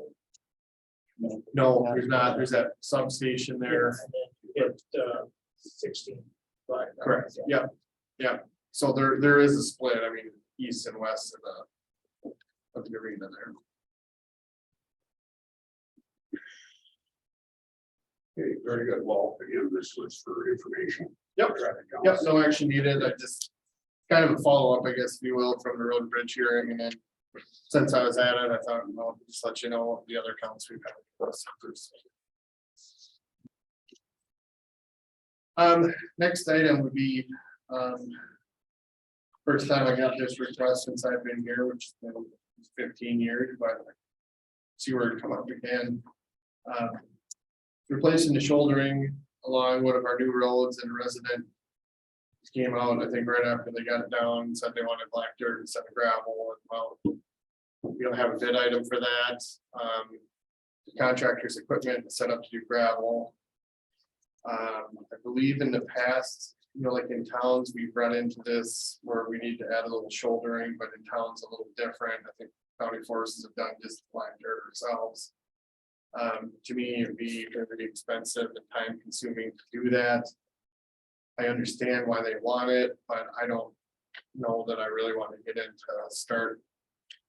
there? No, there's not, there's that substation there. And then you hit 16. Right. Correct, yeah, yeah. So there is a split, I mean, east and west of the arena there. Okay, very good. Well, again, this was for information. Yep. Traffic counts. Yep, no action needed. I just kind of a follow-up, I guess, if you will, from the road and bridge hearing, and then since I was at it, I thought, well, just let you know the other counts we've had. Next item would be, first time I got this request since I've been here, which has been 15 years, but see where it come up again. Replacing the shouldering along one of our new roads, and a resident came out, I think right after they got it down, said they wanted black dirt instead of gravel. And well, we don't have a bid item for that. The contractor's equipment is set up to do gravel. I believe in the past, you know, like in towns, we've run into this where we need to add a little shouldering, but in towns a little different. I think county forces have done just black dirt ourselves. To me, it'd be very expensive and time consuming to do that. I understand why they want it, but I don't know that I really want to get into start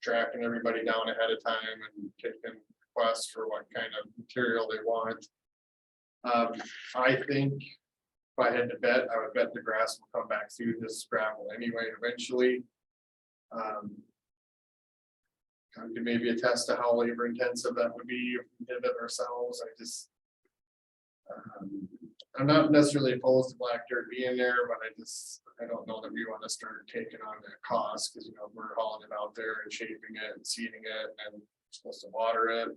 tracking everybody down ahead of time and taking requests for what kind of material they want. I think if I had to bet, I would bet the grass will come back through this gravel anyway eventually. I could maybe attest to how labor intensive that would be if we did it ourselves. I just. I'm not necessarily opposed to black dirt being there, but I don't know that we want to start taking on that cost, because, you know, we're hauling it out there and shaping it and seeding it and we're supposed to water it.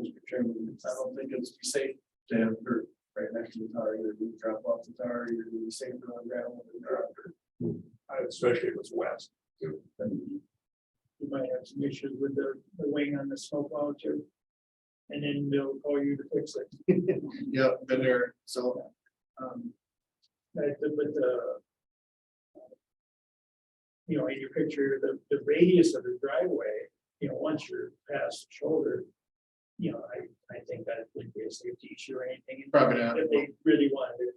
Mr. Chairman, I don't think it's safe to have dirt right next to the tar, either do drop off the tar, either do the safer on gravel than drop dirt. Especially if it's west. You might have some issues with the wing on the snowplow too. And then they'll call you to fix it. Yep, been there, so. But in your picture, the radius of the driveway, once you're past the shoulder, I think that would be a safety issue or anything. Probably not. If they really wanted it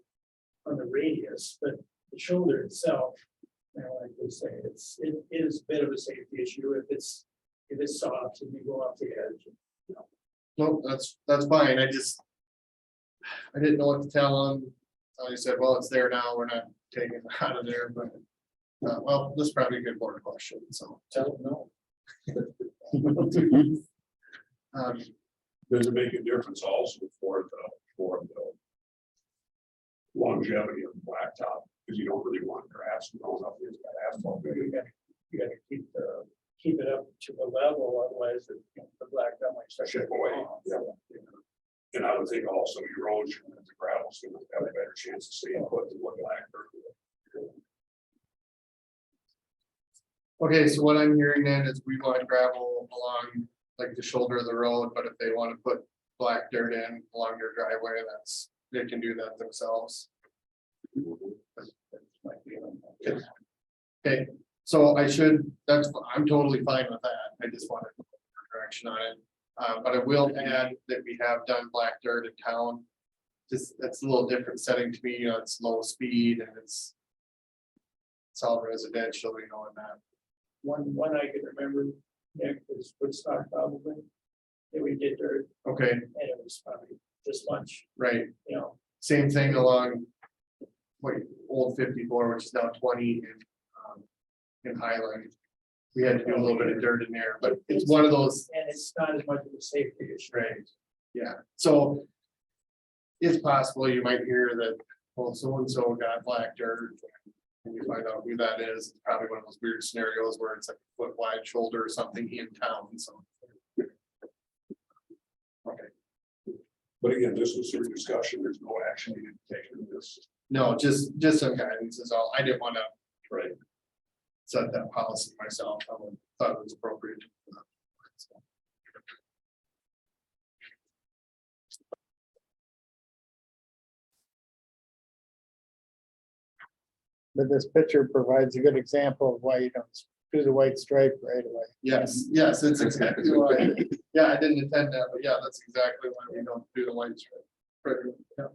on the radius, but the shoulder itself, like they say, it is a bit of a safety issue if it's soft and you go off the edge. No, that's fine. I didn't know what to tell them. I said, well, it's there now. We're not taking it out of there, but well, this is probably a good board question, so. Tell them no. Does it make a difference also for the longevity of the blacktop? Because you don't really want grass growing up into that asphalt. You gotta keep it up to the level, otherwise the black gum might start Chip chipping away, off. yeah. And I would think also erosion and the gravel's gonna have a better chance of staying put than what black dirt would. Okay, so what I'm hearing then is we want gravel along like the shoulder of the road, but if they want to put black dirt in along their driveway, they can do that themselves. Okay, so I'm totally fine with that. I just wanted direction on it. But I will add that we have done black dirt in town. Just, that's a little different setting to me, it's low speed and it's all residential, and that. One I can remember, Nick, was Woodstock probably. That we did dirt Okay, and it was probably this much, right. you Same thing along old 54, which is now 20 in Highland. We had to do a little bit of dirt in there, but it's one of those, and it's not as much of a safety issue. right? Yeah, so it's possible you might hear that, well, so-and-so got black dirt. And you find out who that is. It's probably one of those weird scenarios where it's like a foot wide shoulder or something in town, so. Okay, But again, this was your discussion. There's no action needed to take in this. no, just some guidance is all. I didn't want to Right. set that policy myself. I thought it was appropriate. But this picture provides a good example of why you don't do the white stripe right away. Yes, it's exactly why. Yeah, I didn't intend that, but yeah, that's exactly why we don't do the white stripe. Right, yeah.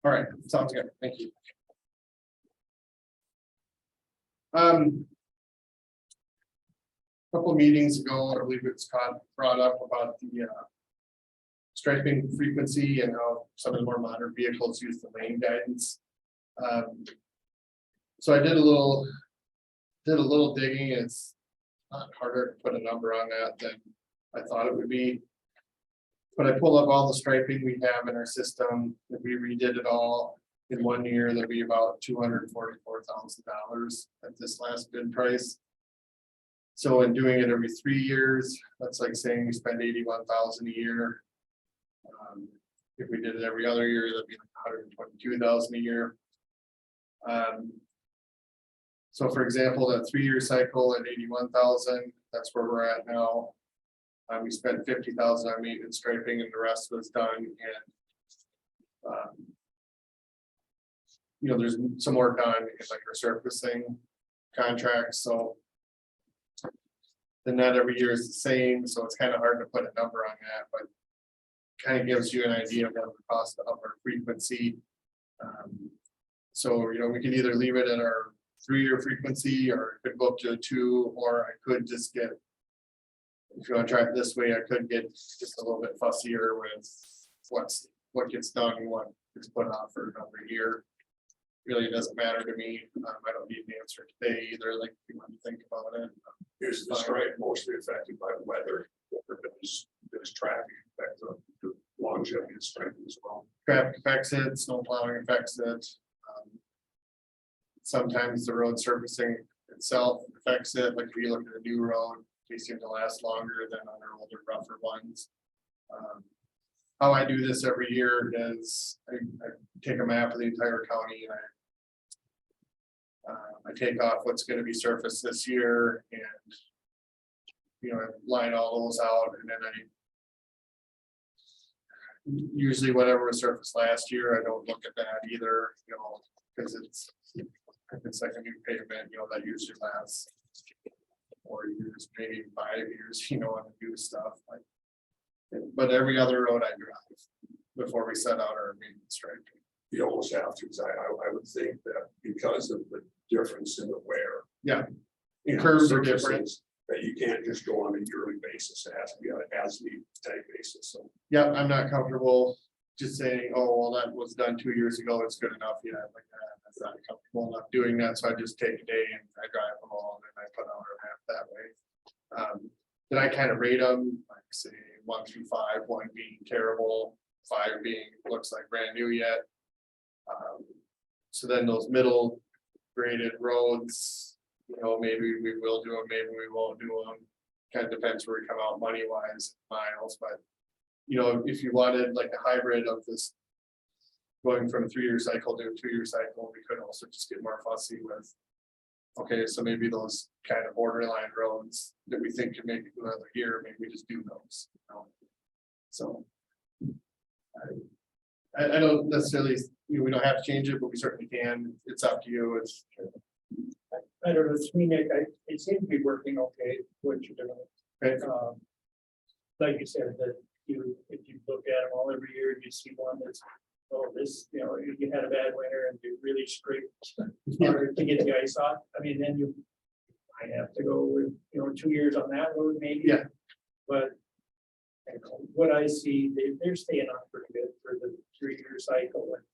All right, sounds good. Thank you. Couple meetings ago, I believe it's brought up about the striping frequency and how some of the more modern vehicles use the lane guidance. So I did a little digging. It's not harder to put a number on that than I thought it would be. But I pulled up all the striping we have in our system. If we redid it all in 1 year, that'd be about $244,000 at this last bid price. So in doing it every 3 years, that's like saying we spend $81,000 a year. If we did it every other year, that'd be like $122,000 a year. So for example, that 3-year cycle at 81,000, that's where we're at now. We spent 50,000 on maintenance striping and the rest was done, and there's some more done in like resurfacing contracts, so the net every year is the same, so it's kind of hard to put a number on that, but kind of gives you an idea of what the cost of our frequency. So we can either leave it at our 3-year frequency, or it could go up to a 2, or I could just get, if you want to try it this way, I could get just a little bit fussier with what gets done and what gets put off for another year. Really doesn't matter to me. I don't need an answer today either, like if you want to think about it. Is the stripe mostly affected by weather? Or does traffic affect the longevity of striping as well? Traffic affects it, snow plowing affects it. Sometimes the road surfacing itself affects it, like if you look at a new road, they seem to last longer than on our older rougher ones. how I do this every year is I take a map of the entire county and I take off what's gonna be surfaced this year and, you know, I line all those out and then usually whatever was surfaced last year, I don't look at that either, you know, because it's like a new pavement, you know, that usually lasts 4 years, maybe 5 years, you know, on the new stuff, like. But every other road I drive before we set out our maintenance striping. You almost have to, 'cause I would think that because of the difference in the wear. Yeah. you know, Curves are surfaces, different. That you can't just go on a yearly basis, it has to be on an as-needed type basis, so. Yeah, I'm not comfortable just saying, oh, well, that was done 2 years ago, it's good enough, yeah, like that, that's not comfortable enough doing that, so I just take a day and I drive them all, and I put out our map that way. Then I kind of rate them, like say 1 through 5, 1 being terrible, 5 being, looks like brand new yet. So then those middle graded roads, you know, maybe we will do them, maybe we won't do them. Kind of depends where we come out money wise, miles, but. You know, if you wanted like a hybrid of this. Going from a 3-year cycle to a 2-year cycle, we could also just get more fussy with. Okay, so maybe those kind of borderline roads that we think could make it another year, maybe we just do those, you know? So. I don't necessarily, you know, we don't have to change it, but we certainly can. It's up to you. It's. I don't know, to me, Nick, it seems to be working okay, what you're doing. Okay. Like you said, that if you look at them all every year, you see one that's, oh, this, you know, you had a bad winter and you really scraped hard to get the ice off. I mean, then you might have to go with, you know, 2 years on that road maybe. Yeah. But you know, what I see, they're staying on pretty good for the 3-year cycle. And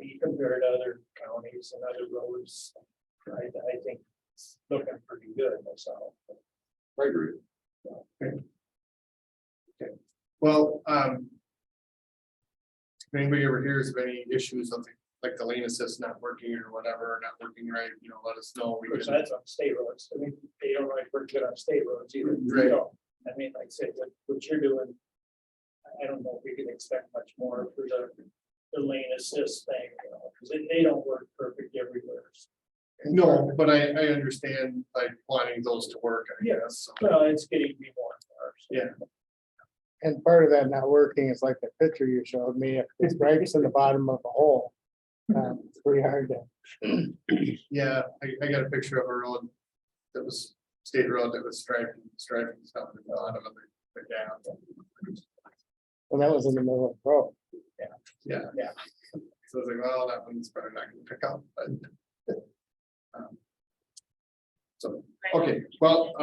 you compare it to other counties and other roads, I think it's looking pretty good myself. I agree. Well, if anybody ever hears of any issues of like the lane assist not working or whatever, not working right, you know, let us know. We Which can, that's on state roads. I mean, they don't like work good on state roads either. Right. So, I mean, like I said, what you're doing, I don't know if we can expect much more for the lane assist thing, you know, because they don't work perfect everywhere. no, but I understand like wanting those to work, I guess. So. Well, it's getting to be more and more. So. Yeah. And part of that not working is like the picture you showed me, if it's stripes in the bottom of a hole. It's pretty hard to. Yeah, I got a picture of a road that was state road that was striping stuff at the bottom of the gap. Well, that was in the middle of the road. Yeah. Yeah. So I was like, well, that one's probably not gonna pick up, but. So, okay, well,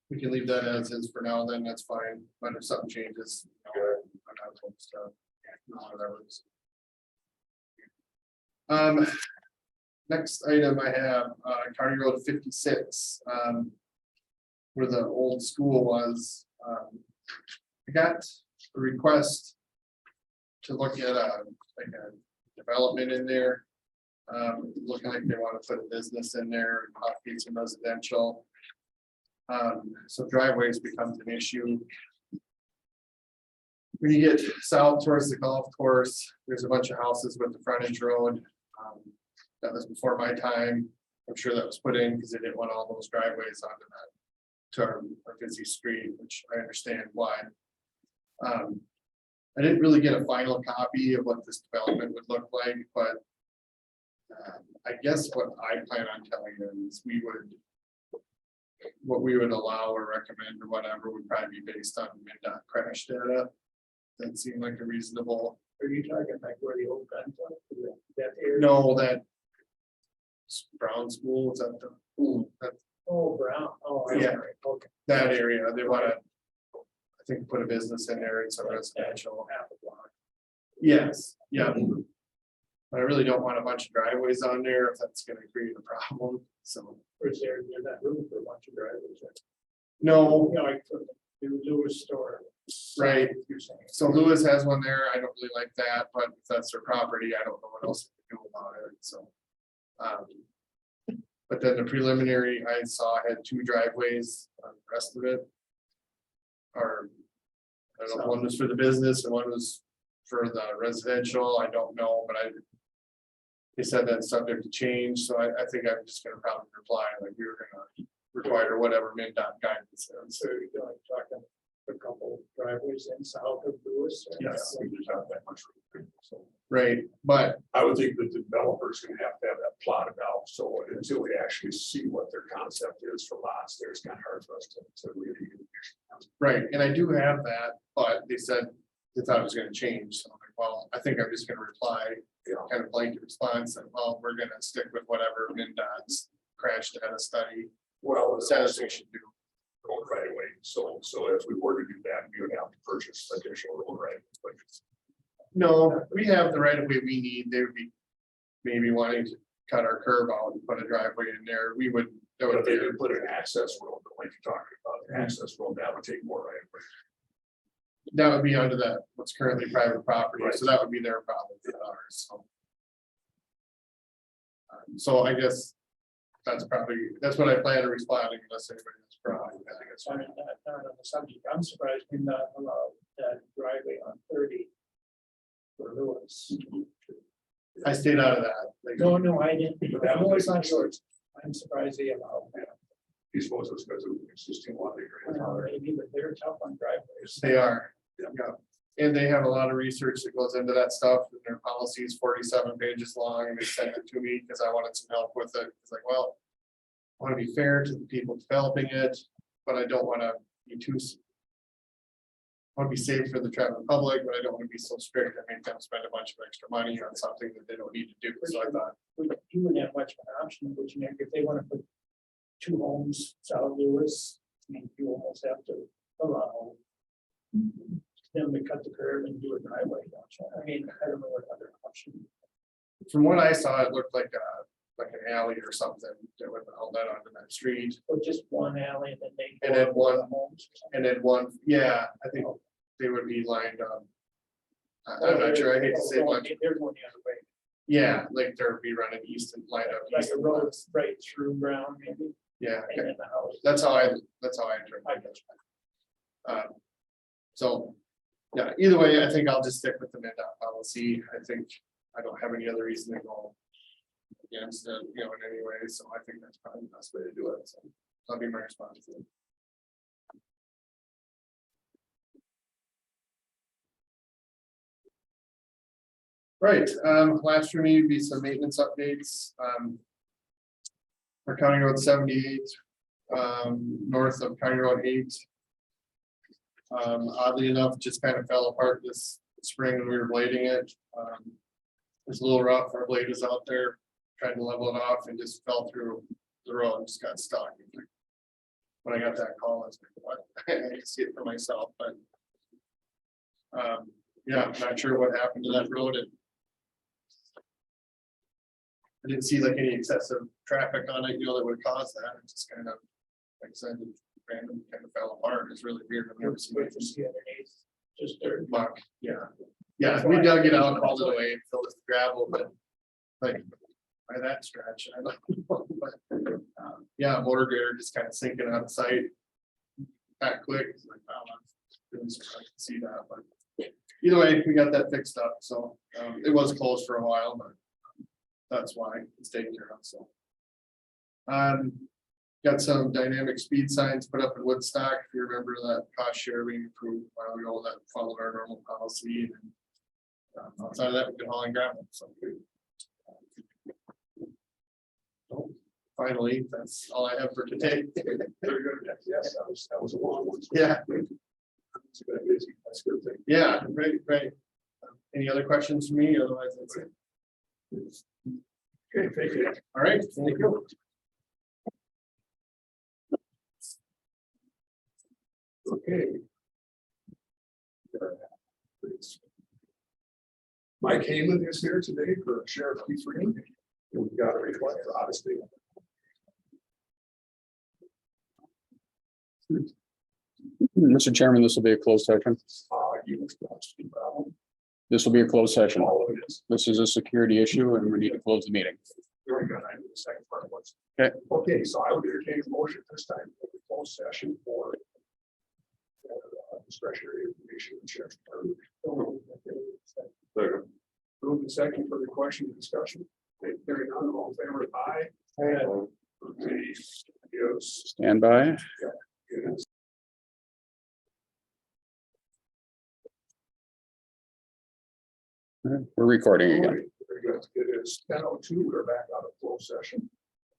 we can leave that as is for now, then that's fine, but if something changes. You know, I'm not opposed to, whatever it is. Next item I have, County Road 56, where the old school was, I got a request to look at like a development in there. Looking like they want to put a business in there, possibly some residential. So driveways becomes an issue. When you get south towards the golf course, there's a bunch of houses with the frontage road. That was before my time. I'm sure that was put in because they didn't want all those driveways onto that term or busy street, which I understand why. I didn't really get a final copy of what this development would look like, but I guess what I plan on telling them is what we would allow or recommend or whatever would probably be based on MnDOT crash data. That seemed like a reasonable. Are you talking like where the old guns are? That area? No, that Brown School is at that Oh, Brown. Oh, I Yeah. know. Okay. that area. They want to, I think, put a business in there and some residential. Half a block. Yes, yeah. But I really don't want a bunch of driveways on there if that's gonna create a problem, so. Or is there's not room for a bunch of driveways? No, You know, like for the new Lewis store. Right. You're saying. so Lewis has one there. I don't really like that, but if that's their property, I don't know what else to do about it, so. But then the preliminary I saw had 2 driveways, the rest of it. Are I don't know, one was for the business and one was for the residential, I don't know, but they said that's subject to change, so I think I'm just gonna probably reply, like, we were gonna require whatever MinDOT guidance is. So you're like talking a couple driveways in south of Lewis. or- Yes, we just have that much room. So Right, but I would think the developer's gonna have to have that plotted out, so until we actually see what their concept is for lots, there's kind of hard for us to really. right, and I do have that, but they said they thought it was gonna change, so I'm like, well, I think I'm just gonna reply, You know, kind of blanket response, that, well, we're gonna stick with whatever MinDOT's crashed at a study well, it's says also we should do. road right away, so if we were to do that, we would have to purchase additional road right. But No, we have the right of way we need, they would be maybe wanting to cut our curb out and put a driveway in there, we would. That if would they be, did put an access road, like you're talking about, an access road, that would take more right away. that would be under that, what's currently private property, so that would be their problem, not ours, so. So I guess that's what I plan to respond unless anybody has a problem. I think it's I mean, not on the subject, I'm surprised we not allowed that driveway on 30 for Lewis. I stayed out of that. Like, No, I didn't. I'm always on shorts. I'm surprised they allowed that. He suppose it's because of existing water. Maybe, but they're tough on driveways. They are, yeah. And they have a lot of research that goes into that stuff, and their policy is 47 pages long, and they sent it to me because I wanted some help with it. It's like, well, I want to be fair to the people developing it, but I don't want to be too. I want to be safe for the traveling public, but I don't want to be so strict that make them spend a bunch of extra money on something that they don't need to do. So I thought, You wouldn't have much of an option, but if they want to put 2 homes south of Lewis, I mean, you almost have to allow them to cut the curb and do a driveway, don't you? I mean, I don't know what other option. from what I saw, it looked like an alley or something that would outlet onto that street. Or just one alley and then they. And then one- homes. And then one, yeah, I think they would be lined up. I'm not sure, I hate to say much, They're going the other way, yeah, like they'd be running east and lined up like east a and road west. right through ground maybe, Yeah, and then the house. that's how I interpret I it. guess. So, yeah, either way, I think I'll just stick with the MinDOT policy, I think I don't have any other reason to go against it, in any way, so I think that's probably the best way to do it, so that'll be my response to it. Right, last for me would be some maintenance updates. For County Road 78, north of County Road 8. Oddly enough, just kind of fell apart this spring when we were blading it. It's a little rough, our blade is out there trying to level it off and just fell through the road and just got stuck. When I got that call, I was like, what? I can see it for myself, but yeah, I'm not sure what happened to that road. I didn't see like any excessive traffic on it, that would cause that. It just kind of, like I said, random kind of fell apart. It's really weird. I've never seen it. Just dirt. Muck, yeah. Yeah, we dug it out, hauled it away, and filled it with gravel, but like by that stretch, I don't know. But, yeah, motor grader just kind of sinking out of sight. That quick, it's like, wow, I can see that, but either way, we got that fixed up, so it was closed for a while, but that's why it's taken care of, so. Got some dynamic speed signs put up in Woodstock, if you remember that cost share we approved a while ago, that followed our normal policy. And outside of that, we've been hauling gravel, so. So, finally, that's all I have for today. Very good. Yes, that was a long one. Yeah. It's a bit busy. That's a good thing. Yeah, right. Any other questions for me? Otherwise, that's it. Okay, thank you. All right, thank you. Okay. Mike Heyman is here today for Sheriff P3. And we've got a request for honesty. Mr. Chairman, this will be a closed session. You This will be a closed session. all of it is This is a security issue and we need to close the meeting. very good. I knew the second part was. Okay. Okay, so I would entertain a motion this time for the closed session for discretionary information. in the sheriff's department. Second. Move the second for the question and discussion. Hearing none, all in favor, aye. Okay, yes. Stand by. Yes. We're recording All again. right, very good. It is 10:02. We're back out of closed session.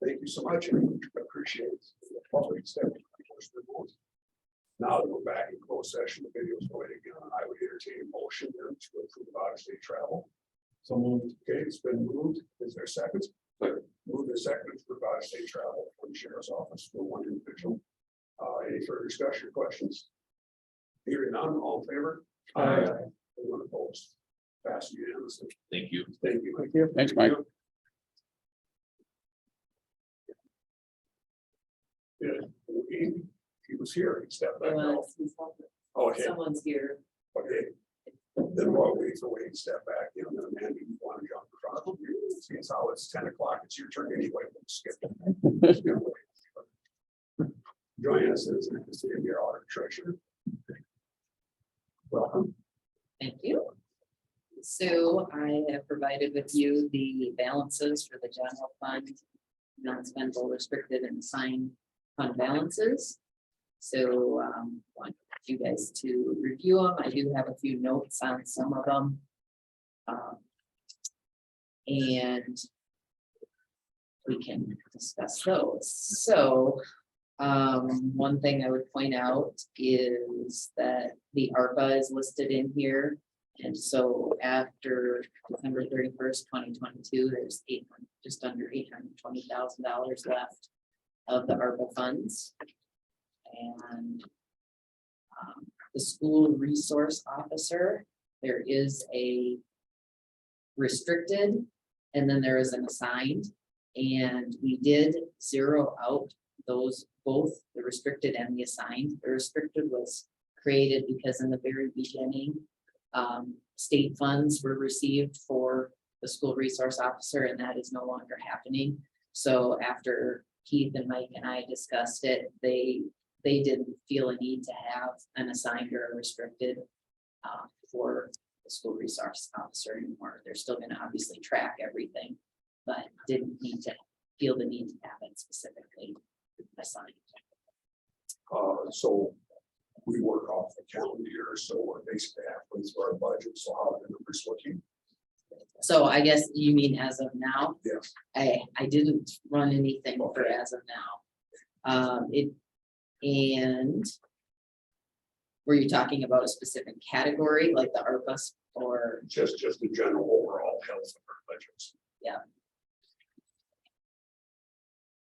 Thank you so much. and Appreciate it. Public statement. Now that we're back in closed session, the video is going again. I would entertain a motion here to approve out of state travel. So moved. Okay, it's been moved. Is there seconds? Second. Move the second to provide state travel from the sheriff's office for one individual. Any further discussion or questions? Hearing none, all in favor? Aye. Anyone opposed? Pass unanimously. Thank you. Thank you. Thank you. Thanks, Mike. Yeah, he was here. He stepped back out. Okay, Someone's here. okay. Then we'll wait for Wayne to step back, you know, then Mandy, you want to jump in front of him, see it's how it's 10 o'clock, it's your turn anyway, we'll skip. Join us as your auditor treasurer. Welcome. Thank you. So I have provided with you the balances for the general fund, non-spendable, restricted and assigned fund balances. So want you guys to review them. I do have a few notes on some of them. And we can discuss those. So one thing I would point out is that the ARPA is listed in here. And so after December 31st, 2022, there's just under $820,000 left of the ARPA funds. And the school resource officer, there is a restricted, and then there is an assigned. And we did zero out those, both the restricted and the assigned. The restricted was created because in the very beginning, state funds were received for the school resource officer, and that is no longer happening. So after Keith and Mike and I discussed it, they didn't feel a need to have an assigned or a restricted for the school resource officer anymore. They're still going to obviously track everything, but didn't need to feel the need to have it specifically assigned. So we work off the calendar year, so we're basically halfway through our budget, so how are the numbers looking? So I guess you mean as of now? Yes. I didn't run anything for as of now. And were you talking about a specific category like the ARPA or? Just the general overall health of our budgets.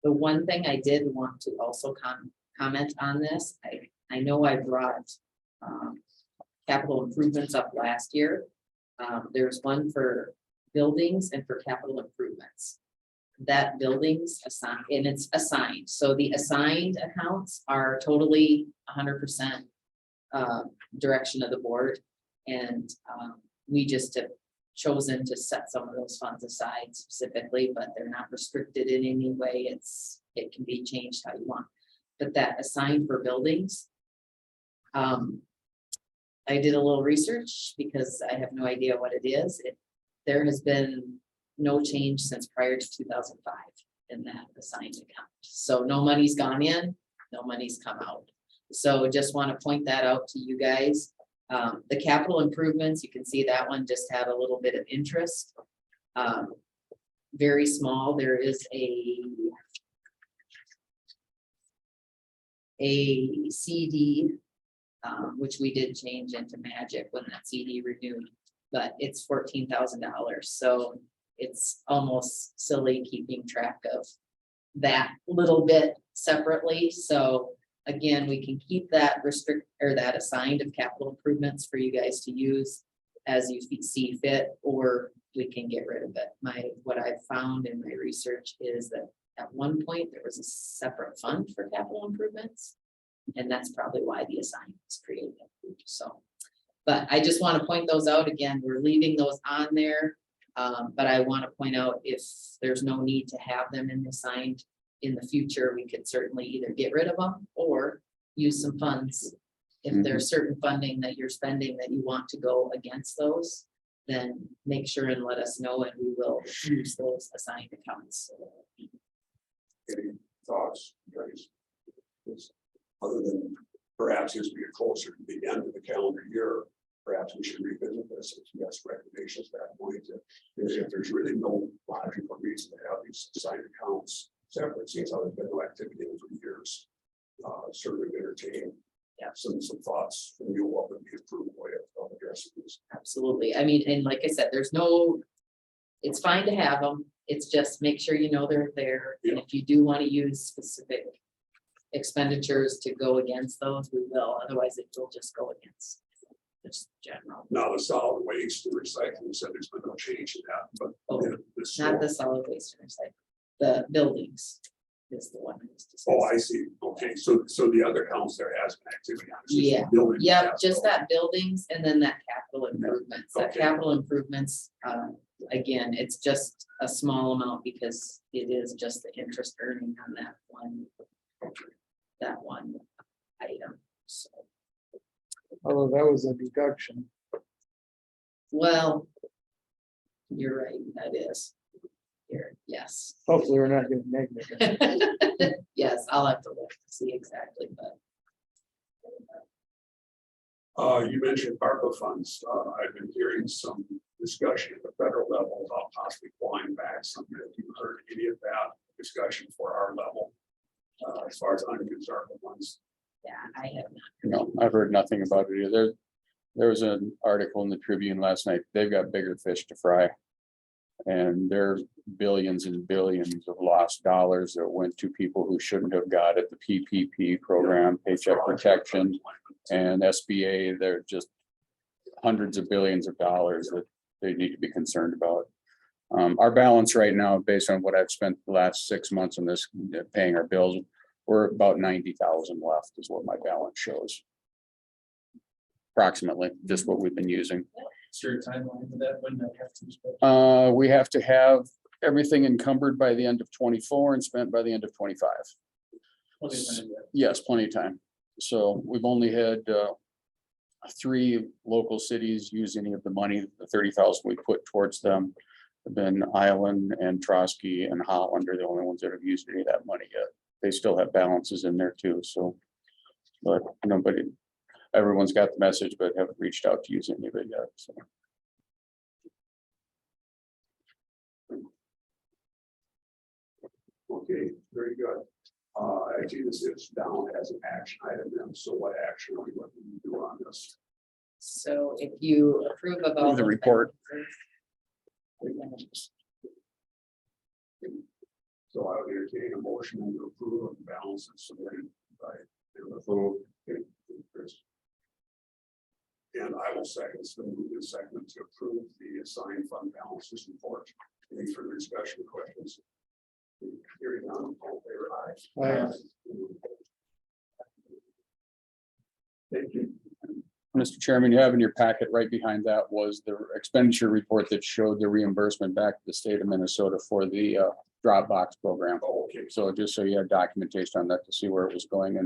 The one thing I did want to also comment on this, I know I brought capital improvements up last year. There's one for buildings and for capital improvements. That buildings assigned, and it's assigned. So the assigned accounts are totally 100% direction of the board. And we just have chosen to set some of those funds aside specifically, but they're not restricted in any way. It can be changed how you want. But that assigned for buildings, I did a little research because I have no idea what it is. There has been no change since prior to 2005 in that assigned account. So no money's gone in, no money's come out. So just want to point that out to you guys. The capital improvements, you can see that one just had a little bit of interest. Very small. There is a CD, which we did change into Magic when that CD renewed, but it's $14,000. So it's almost silly keeping track of that little bit separately. So again, we can keep that that assigned of capital improvements for you guys to use as you see fit, or we can get rid of it. What I've found in my research is that at one point there was a separate fund for capital improvements, and that's probably why the assignment was created. So, but I just want to point those out again. We're leaving those on there, but I want to point out if there's no need to have them in the assigned in the future, we could certainly either get rid of them or use some funds if there's certain funding that you're spending that you want to go against those, then make sure and let us know and we will use those assigned accounts. Any thoughts, guys? Yes. Other than perhaps as we get closer to the end of the calendar year, perhaps we should revisit this if you have recommendations at that point. If there's really no logical reason to have these assigned accounts separate, since there's been no activity in for years. Certainly entertain. Yeah. Some thoughts from you, what would be approved way of addressing this. Absolutely. I mean, and like I said, there's no, it's fine to have them. It's just make sure you know they're there. And if you do want to use specific expenditures to go against those, we will. Otherwise, it will just go against just general. Now, the solid waste and recycling said there's been no change in that, but. Oh, this- Not the solid waste and recycling, the buildings is the one. Oh, I see. Okay, so the other counts there has been activity on. It's just Yeah. building Yep, that's just going. that buildings and then that capital improvements, that Okay. capital improvements, again, it's just a small amount because it is just the interest earning on that one. That one item, so, Although that was a deduction. well. You're right, that is. Here, yes. Hopefully, we're not getting negative. Yes, I'll have to look to see exactly, but. You mentioned ARPA funds. I've been hearing some discussion at the federal level about possibly flying back something. Have you heard any of that discussion for our level? As far as unused ARPA funds? Yeah, I have not. No, I've heard nothing about it either. There was an article in the Tribune last night. They've got bigger fish to fry. And there's billions and billions of lost dollars that went to people who shouldn't have got it. The PPP program, Paycheck Protection, and SBA. They're just hundreds of billions of dollars that they need to be concerned about. Our balance right now, based on what I've spent the last 6 months on this, paying our bills, we're about 90,000 left is what my balance shows. Approximately, just what we've been using. Is there a timeline for that, when that has to be spent? We have to have everything encumbered by the end of 24 and spent by the end of 25. Plenty of time yet. Yes, plenty of time. So we've only had 3 local cities use any of the money. The 30,000 we put towards them have been Island and Trotsky and Holland are the only ones that have used any of that money yet. They still have balances in there too, so. But nobody, everyone's got the message, but haven't reached out to use any of it yet, so. Okay, very good. Actually, this is down as an action item then. So what action are we looking to do on this? So if you approve of all. The those report. balances, So I would entertain a motion to approve of the balances submitted by. Chris. And I will second, so move in second to approve the assigned fund balances report. Any further discussion or questions? Hearing none, all in favor, aye. Thank you. Mr. Chairman, you have in your packet right behind that was the expenditure report that showed the reimbursement back to the state of Minnesota for the Dropbox program. Oh, okay. So just so you had documentation on that to see where it was going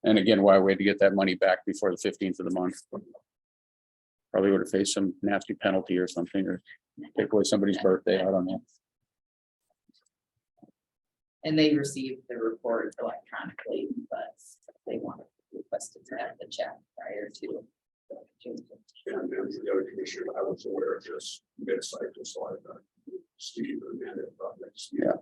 and again, why we had to get that money back before the 15th of the month. Probably would have faced some nasty penalty or something, or take away somebody's birthday, I don't know. And they received the report electronically, but they wanted requested to have the check prior to. And then for the other commissioner, I was aware of this mid-cycle, so I thought Steve and Amanda brought that. Yeah.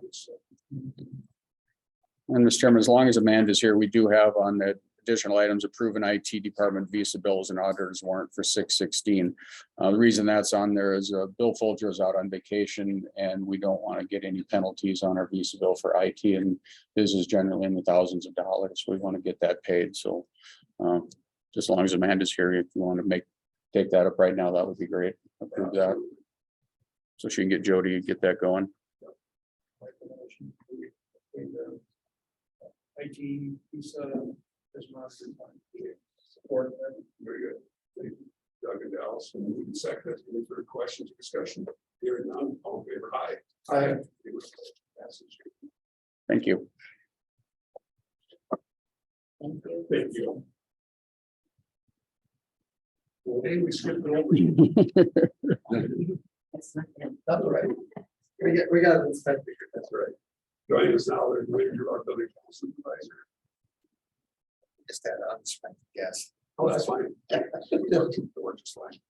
And Mr. Chairman, as long as Amanda's here, we do have on the additional items, approven IT department visa bills and auditors warrant for 6/16. The reason that's on there is Bill Folger is out on vacation and we don't want to get any penalties on our visa bill for IT, and his is generally in the thousands of dollars. We want to get that paid. So just as long as Amanda's here, if you want to take that up right now, that would be great. Approve that. So she can get Jody and get that going. IT, this month. Support them. Very good. Thank you, Doug and Dallas. And moving second, any further questions or discussion? Hearing none, all in favor, aye. Aye. Passes. Thank you. Thank you. Thank you. Hey, we skipped over. It's not gonna- That's all right. We got it inspected, that's right. Joining us now, there's our building supervisor. Just that unexpected guess. Oh, that's fine. We're just fine.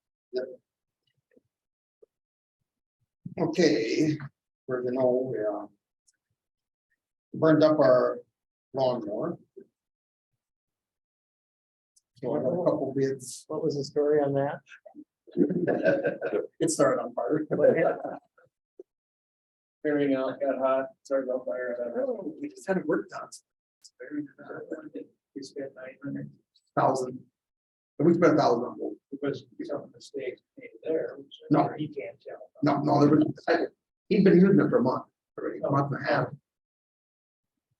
Okay, we're gonna, burned up our lawnmower. So I got a couple bids. What was the story on that? It started on fire. Clearing out, got hot, started on fire. We just had it worked on. We spent 900, Thousand. And we spent 1,000 on both. because some mistakes made there. which No. He can't tell. No, there was, he'd been using it for a month, already, a month and a half.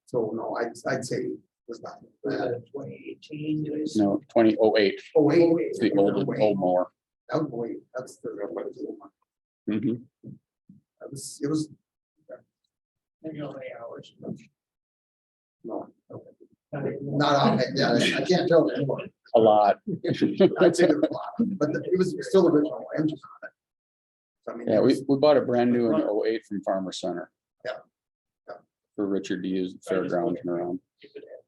So no, I'd say it was not. Was it 2018? No, 2008, Oh, wait. it's the old mower. That was way, that's the real one. Mhm. It was, Maybe only hours. no, Not even- not on it, yeah, I can't tell anyone. A lot. I'd say there was a lot, but it was still original engine on it. So I mean. Yeah, it we was- bought it brand new in 08 from Farmer Center. Yeah. Yeah. For Richard to use at fairgrounds and around. If it had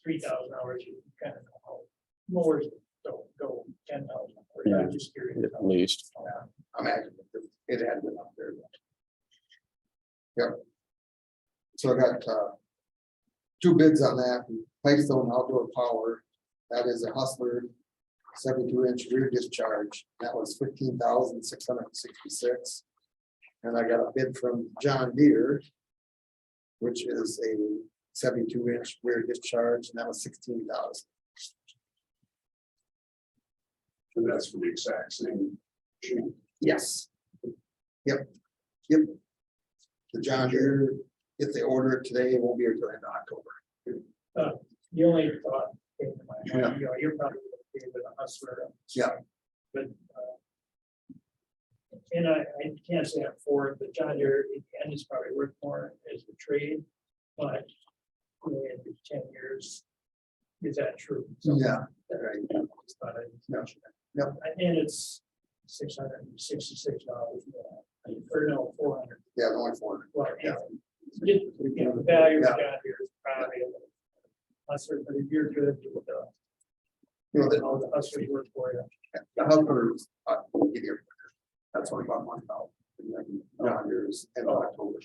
3,000 hours, you kind of know how mowers don't go 10,000 hours. Yeah. I'm just curious. At least. I imagine it had been up there. Yep. So I got two bids on that, Pipestone outdoor power, that is a Hustler 72-inch rear discharge, that was 15,666. And I got a bid from John Deere, which is a 72-inch rear discharge, and that was 16,000. And that's for the exact same. machine. Yes. Yep. The John Deere, if they order it today, it won't be here till end of October. The only thought came to my Yeah. mind, you know, you're probably okay with a Hustler. Yeah. But, and I can't say I'm for it, but John Deere, in the end, is probably worth more as a trade, but in 10 years, is that true? So, Yeah. Right. just thought I'd mention that. Yep. And it's $666 more, or no, 400. Yeah, only for. Well, Yeah. you know, the value of Yeah. John Deere is probably a little lesser, but if you're good with You know, all the hustlers work for you. the Huskers, will give you. That's only about $1,000. John Deere's end of October.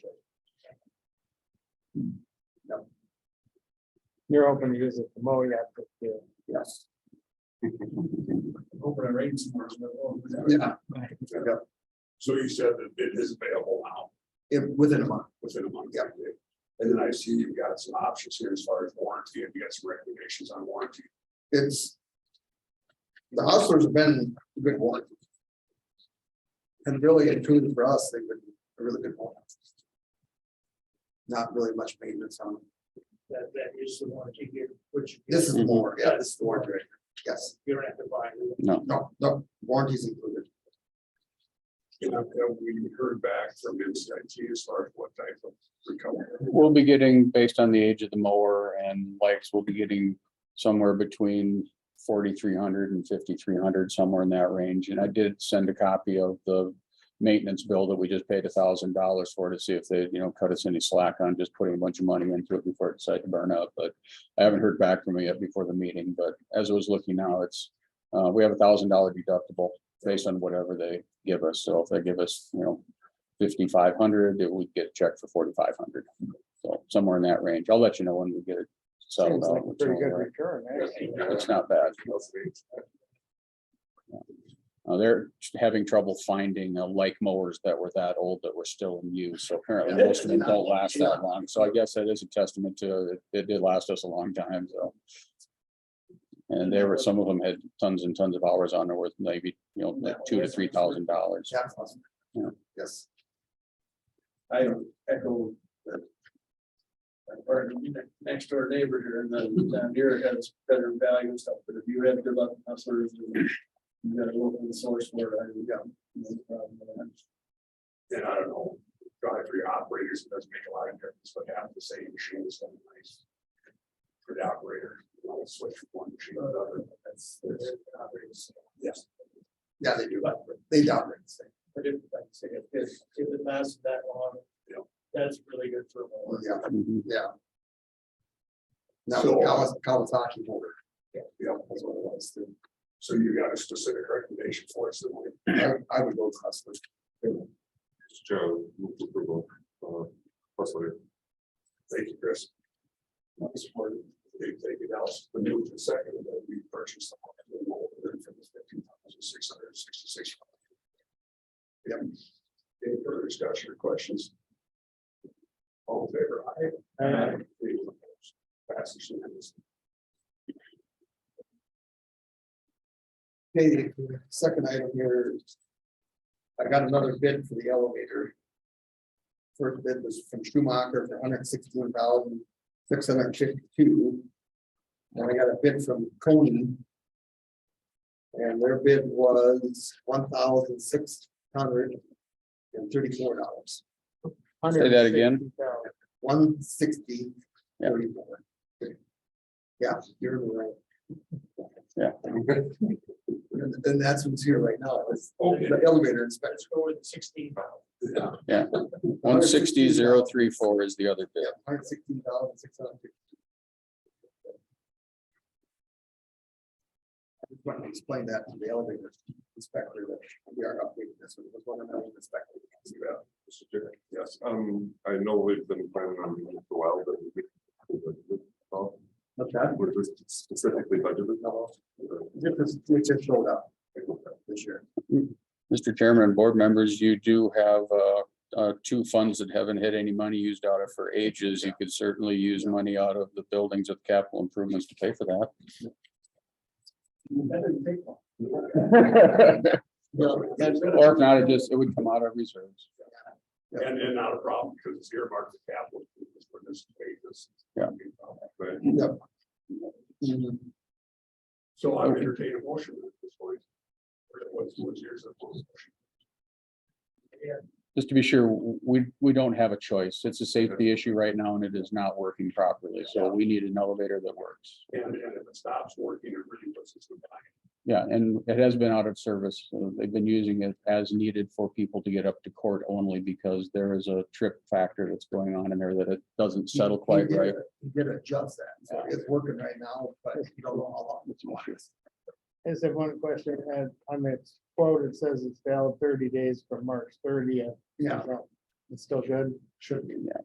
You're open to use it to mow yet, but Yes. Hoping it rains more. Yeah. So you said that it is available now Within a month. within a month. Yeah. And then I see you've got some options here as far as warranty, and you got some recommendations on warranty. It's. The Hustlers have been a good one. And really, and truly for us, they've been a really good one. Not really much maintenance on them. That is the one you get, which. This is more, yeah, this is the warranty. Right here. Yes, You don't have to buy it. no, warranties included. You know, we heard back from NCIT as far as what type of recovery. We'll be getting, based on the age of the mower and likes, we'll be getting somewhere between 4,300 and 5,300, somewhere in that range. And I did send a copy of the maintenance bill that we just paid $1,000 for, to see if they, cut us any slack on just putting a bunch of money into it before it decided to burn up. But I haven't heard back from it yet before the meeting, but as it was looking now, it's, we have $1,000 deductible based on whatever they give us. So if they give us, 5,500, it would get a check for 4,500. So somewhere in that range. I'll let you know when we get it settled seems like out. a pretty good return. It's not bad. They're having trouble finding like mowers that were that old that were still in use. So apparently most of them don't last that long. So I guess that is a testament to it did last us a long time. So. And some of them had tons and tons of hours on there worth maybe, like $2,000 to $3,000. That's awesome. Yeah. Yes. I echo. Our next door neighbor here, and then down here has better value and stuff, but if you have good luck with hustlers, you gotta look at the source for it. No problem with that. And I don't know, drive for your operators, it doesn't make a lot of difference, but have the same machine is nice. For the operator, I'll switch from one machine to another. Yes. Yeah, they do, they dominate the same. But if, like I say, if it lasts that long, Yeah. that's really good for. more. Yeah, Mhm. yeah. Now, So- Kawasaki motor. Yeah. That's what it was too. So you got a specific recommendation for us, then we I would go custom. Mr. Chair, move to approval, plus later. thank you, Chris. Support. Thank you, Dallas. The move to second that we purchased the motor for the 15,666. Yep. Any further discussion or questions? All in favor? Aye. Any opposed? Passes unanimously. Okay, the second item here is I got another bid for the elevator. First bid was from Schumacher for $116,652. And I got a bid from Coney. And their bid was $1,634. Say that again. 160. Yeah, you're right. Yeah. And that's what's here right now, is Okay. the elevator inspection. Let's go with 16. Yeah, 160,034 is the other bid. Yeah, 116,650. I just want to explain that to the elevator inspector that we are updating this, it was one of the inspector. Yeah, Mr. Chair. Yes, I know we've been planning on doing it for a while, but Okay. we're just specifically budgeted. It just showed up this year. Mr. Chairman and board members, you do have two funds that haven't had any money used out of for ages. You could certainly use money out of the buildings with capital improvements to pay for that. That didn't take long. Well, that's- Or if not, it would come out of reserves. And not a problem because it's earmarked for capital improvements for this phase. Yeah. Right. Yep. Mhm. So I would entertain a motion at this point. What's yours? Just to be sure, we don't have a choice. It's a safety issue right now and it is not working properly. So we need an elevator that works. And if it stops working, it really puts us in line. Yeah, and it has been out of service. They've been using it as needed for people to get up to court only because there is a trip factor that's going on in there that it doesn't settle quite right. You did adjust that, so it's working right now, but you don't know how long it's going. I just have one question, on its quote, it says it's valid 30 days from March 30th. Yeah, It's still good. should be. Yeah.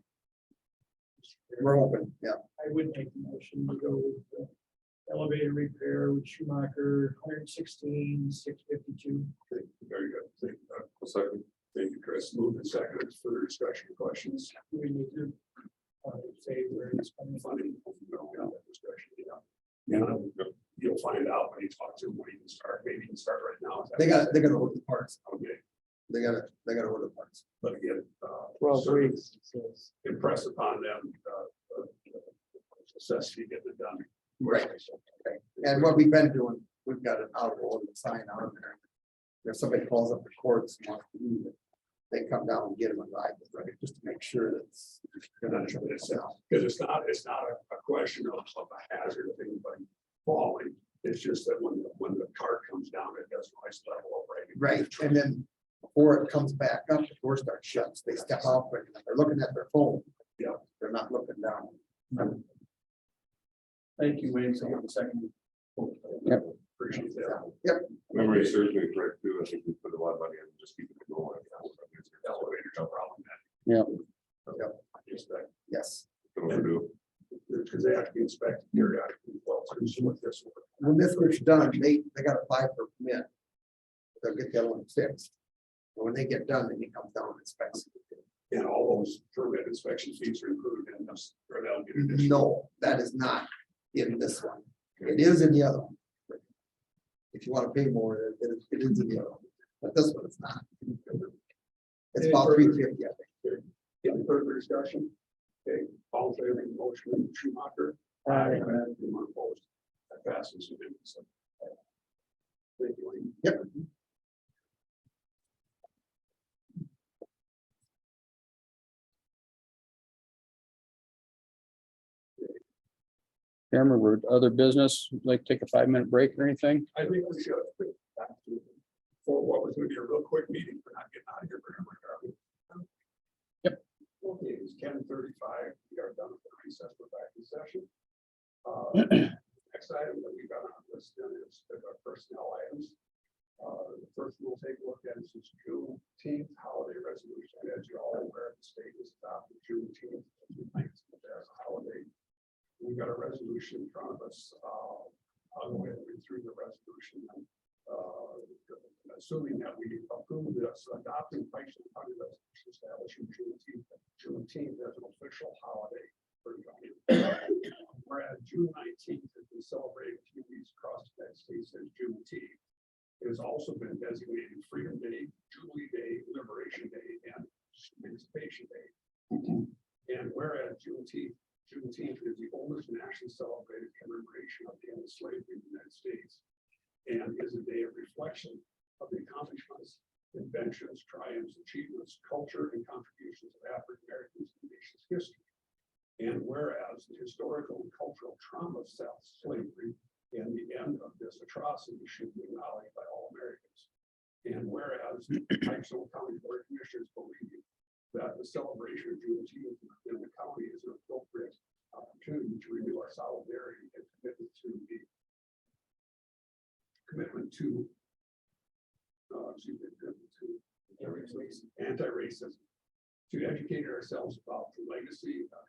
We're open, yeah. I would make the motion to go with the elevator repair with Schumacher, 116,652. Very good. Thank you, Doug. A second. Thank you, Chris. Move and second for the discussion and questions. Do we need to say where it's coming from? Funding. Discussion, yeah. You'll find out when you talk to him, when you can start, maybe you can start right now. They got to order the parts. Okay, They got to order the parts. but again. 12 certainly weeks. it says. Impress upon them, necessity getting it done. Right. And what we've been doing, we've got an out of order sign on there. If somebody calls up the courts and wants to move it, they come down and get them a ride, right, just to make sure that it's. They're not sure it's out. Because it's not a question of a hazard of anybody falling. It's just that when the car comes down, it doesn't rise level up, right? Right, and then before it comes back up, the door starts shut, they step off, and they're looking at their phone. Yeah. They're not looking down. Thank you, Wayne, so give a second. Appreciate that. Yep. Memory serves me correct too. I think we put a lot of money in just keeping it going. Elevator, no problem. Yeah. Just that, Yes, Don't overdo because they have to be inspected periodically. Well, so it's with this one. when this was done, they got to apply for a permit. They'll get that one fixed. And when they get done, then he comes down and inspects. And all those permit inspection fees are included in this. Or they'll get additional. No, that is not in this one. It is in the other one. If you want to pay more, it is in the other one, but this one is not. It's about $350, I think. Any further discussion? Okay, all in favor of the motion, Schumacher? Anyone opposed? That passes unanimously. Thank you, Wayne. Yep. Chairman, we're other business, like take a 5-minute break or anything? I think we should. For what was gonna be a real quick meeting, we're not getting out of here. Yep. Okay, it's 10:35. We are done with the recess. We're back in session. Next item that we got on the list then is our personnel items. The first we'll take a look at is this Juneteenth holiday resolution. As you're all aware, the state has adopted Juneteenth as a holiday. We've got a resolution in front of us. I'll go ahead and read through the resolution. Assuming that we approve this, adopting Pipestone County resolution establishing Juneteenth as an official holiday for the county. Whereas June 19th has been celebrated communities across the United States as Juneteenth. It has also been designated Freedom Day, Jubilee Day, Liberation Day, and Emancipation Day. And whereas Juneteenth is the oldest nationally celebrated commemoration of the end of slavery in the United States, and is a day of reflection of the accomplishments, inventions, triumphs, achievements, culture, and contributions of African Americans in the nation's history. And whereas the historical and cultural trauma of South slavery and the end of this atrocity should be acknowledged by all Americans. And whereas Pipestone County Board of Commissioners believe that the celebration of Juneteenth in the county is an appropriate opportunity to renew our solidarity and commitment to anti-racism, to educate ourselves about the legacy of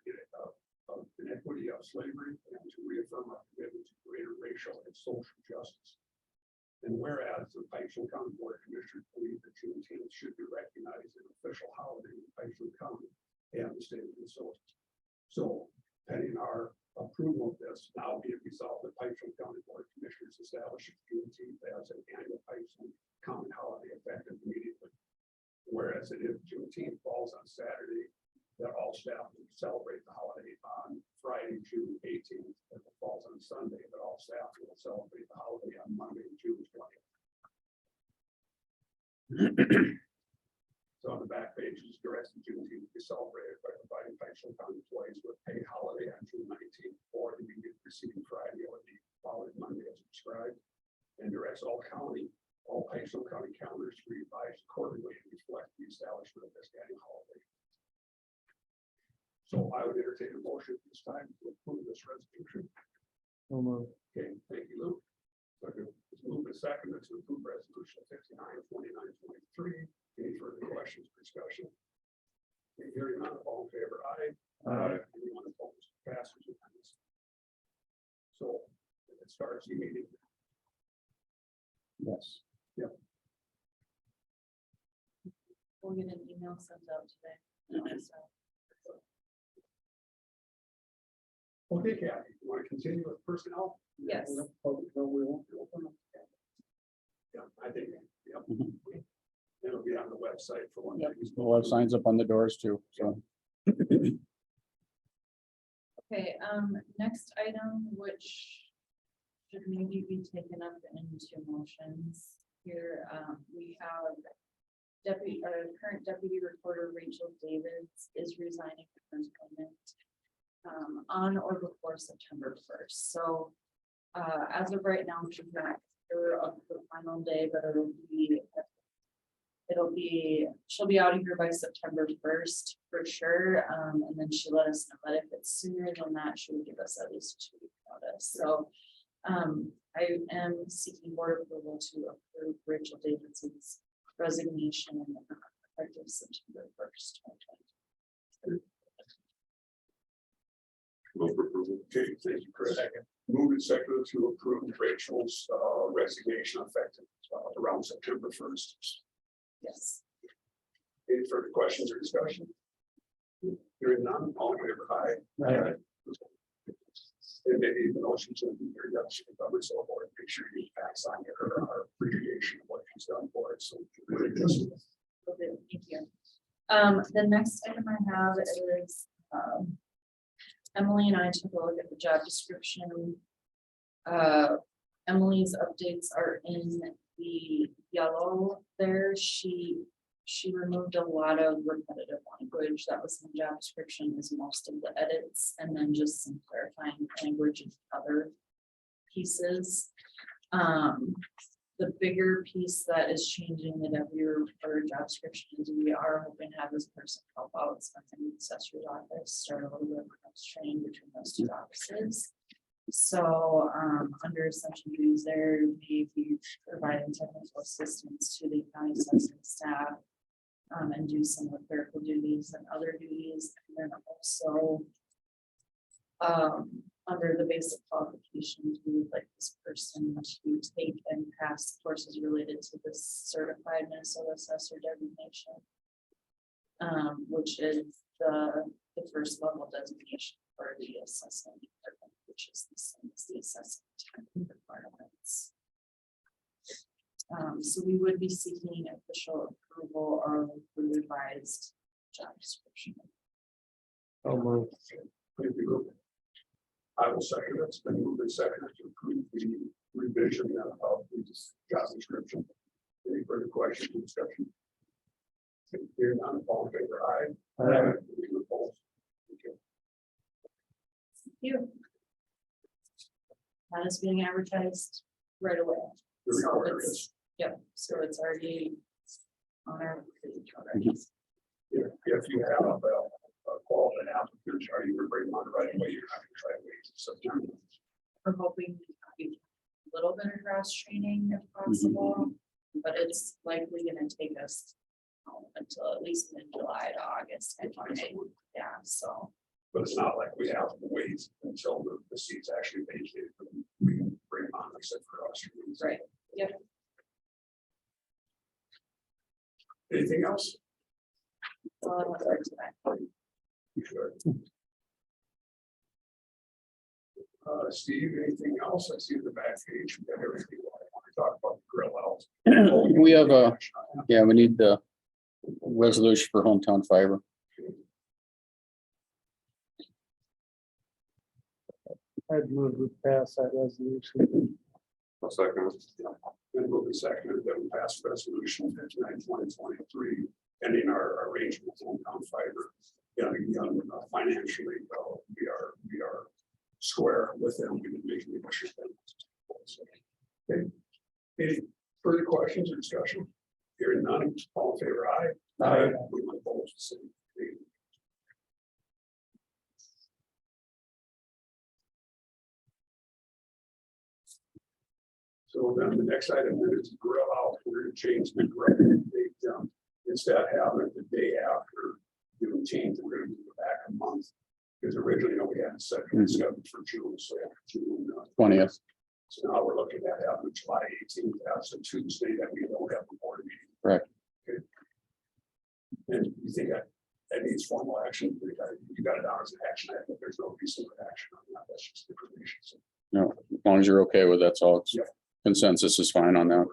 inequity of slavery, and to reaffirm our commitment to greater racial and social justice. And whereas the Pipestone County Board of Commissioners believe that Juneteenth should be recognized as an official holiday in Pipestone County and the state of Minnesota. So, pending our approval of this, now be it resolved that Pipestone County Board of Commissioners establishes Juneteenth as an annual Pipestone County holiday effective immediately. Whereas if Juneteenth falls on Saturday, that all staff will celebrate the holiday on Friday, June 18th. If it falls on Sunday, that all staff will celebrate the holiday on Monday, June 20th. So on the back page is directed Juneteenth to be celebrated by providing Pipestone County employees with a paid holiday on June 19th or the immediate preceding Friday or the following Monday as prescribed. And directs all Pipestone County calendars to be revised accordingly and reflect the establishment of this annual holiday. So I would entertain a motion at this time to approve this resolution. Okay, thank you, Luke. So it's moved and seconded to approve resolution 59/29/23. Any further questions, or discussion? Okay, hearing none, all in favor, aye. Anyone opposed? Passes unanimously. So it starts immediately. Yes. We'll get an email sent out today. So, Okay, Kathy, you want to continue with personnel? yes, Yeah, I think, yeah. Mhm. It'll be on the website for one. Yep. thing. We'll have signs up on the doors too, so. okay, next item, which should maybe be taken up into motions. Here, we have current deputy recorder Rachel Davids is resigning from her employment on or before September 1st. So as of right now, she's not sure of the final day, but she'll be out of here by September 1st for sure. And then she let us know that if it's sooner than that, she would give us at least 2 weeks notice. So I am seeking board approval to approve Rachel Davidson's resignation effective September 1st, 2020. Move for approval. Okay, thank you, Chris. Move and second to approve Rachel's resignation effective around September 1st. Yes. Any further questions or discussion? Hearing none, all in favor, aye. Aye. And maybe the motion to be here, that should cover, so board, make sure you pass on her our appreciation of what she's done for it, so. Will do. Thank you. The next item I have is, Emily and I took a look at the job description. Emily's updates are in the yellow there. She She removed a lot of repetitive language that was in the job description is most of the edits, and then just some clarifying language and other pieces. The bigger piece that is changing the W or job description is we are hoping to have this person help out in the assessor's office, start a little bit of cross training between those two offices. So, under essential duties there, we be providing technical assistance to the county assessing staff. And do some of the clerical duties and other duties, and then also. Under the basic qualifications, we would like this person to take and pass courses related to this certified Minnesota assessor designation. Which is the first level designation for the assessment department, which is the same as the assessment requirements. So we would be seeking official approval of the revised job description. Thank you. I will second it. It's been moved and seconded to approve the revision of the job description. Any further questions or discussion? Here none, all in favor, aye. Any opposed? Okay. Thank you. That is being advertised right away. The So recorder it's- is, Yep, so it's already on our page already. if you have a qualified applicant, are you going to bring them on right away? You're not going to try to wait until September. We're hoping to do a little bit of cross training if possible, but it's likely gonna take us until at least mid-July to August. anyway. Yeah, so, But it's not like we have to wait until the seat's actually vacated. We can bring them on except for us. right, yep. Anything else? So I want to start today. Sure. Steve, anything else? I see the back page. We got everything. I want to talk about the grill out. We have yeah, we need the resolution for hometown fiber. I'd move we pass that resolution. I'll second it. Then we'll be seconded that we pass resolution 59/2023, ending our arrangement with hometown fiber. Financially, we are square with them. We didn't make any issues. Okay. Any further questions or discussion? Hearing none, all in favor, aye. Aye. We will oppose the same. So then the next item is grill out. We're gonna change the grill date. Instead of having it the day after, doing change, we're gonna move it back a month. Because originally, we had it set for June, so after June 20th. So now we're looking at having July 18th, that's a Tuesday that we don't have a board meeting. Correct. Okay. And you think that needs formal action? You got it down as an action. I think there's no reason for action on that. That's just information. So, No, as long as you're okay with that's all. It's Yeah. Consensus is fine on that.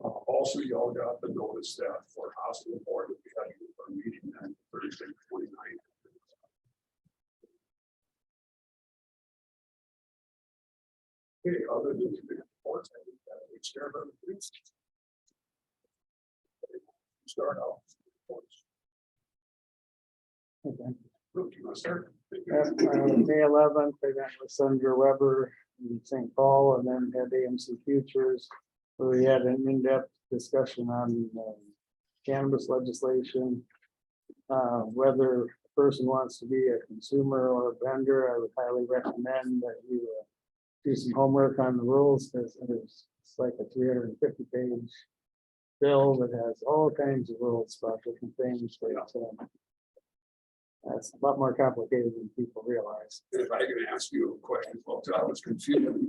Also, y'all got the notice that for hospital board, we had a meeting on Thursday, 29th. Okay, other than the reports, I think that takes care of everything. Start off. Okay. Luke, you want to start? May 11th, I met with Sandra Weber in St. Paul and then had AMC Futures, where we had an in-depth discussion on cannabis legislation. Whether a person wants to be a consumer or a vendor, I would highly recommend that you do some homework on the rules, because it's like a 350-page bill that has all kinds of rules about different things, but that's a lot more complicated than people realize. If I can ask you a question, well, I was confused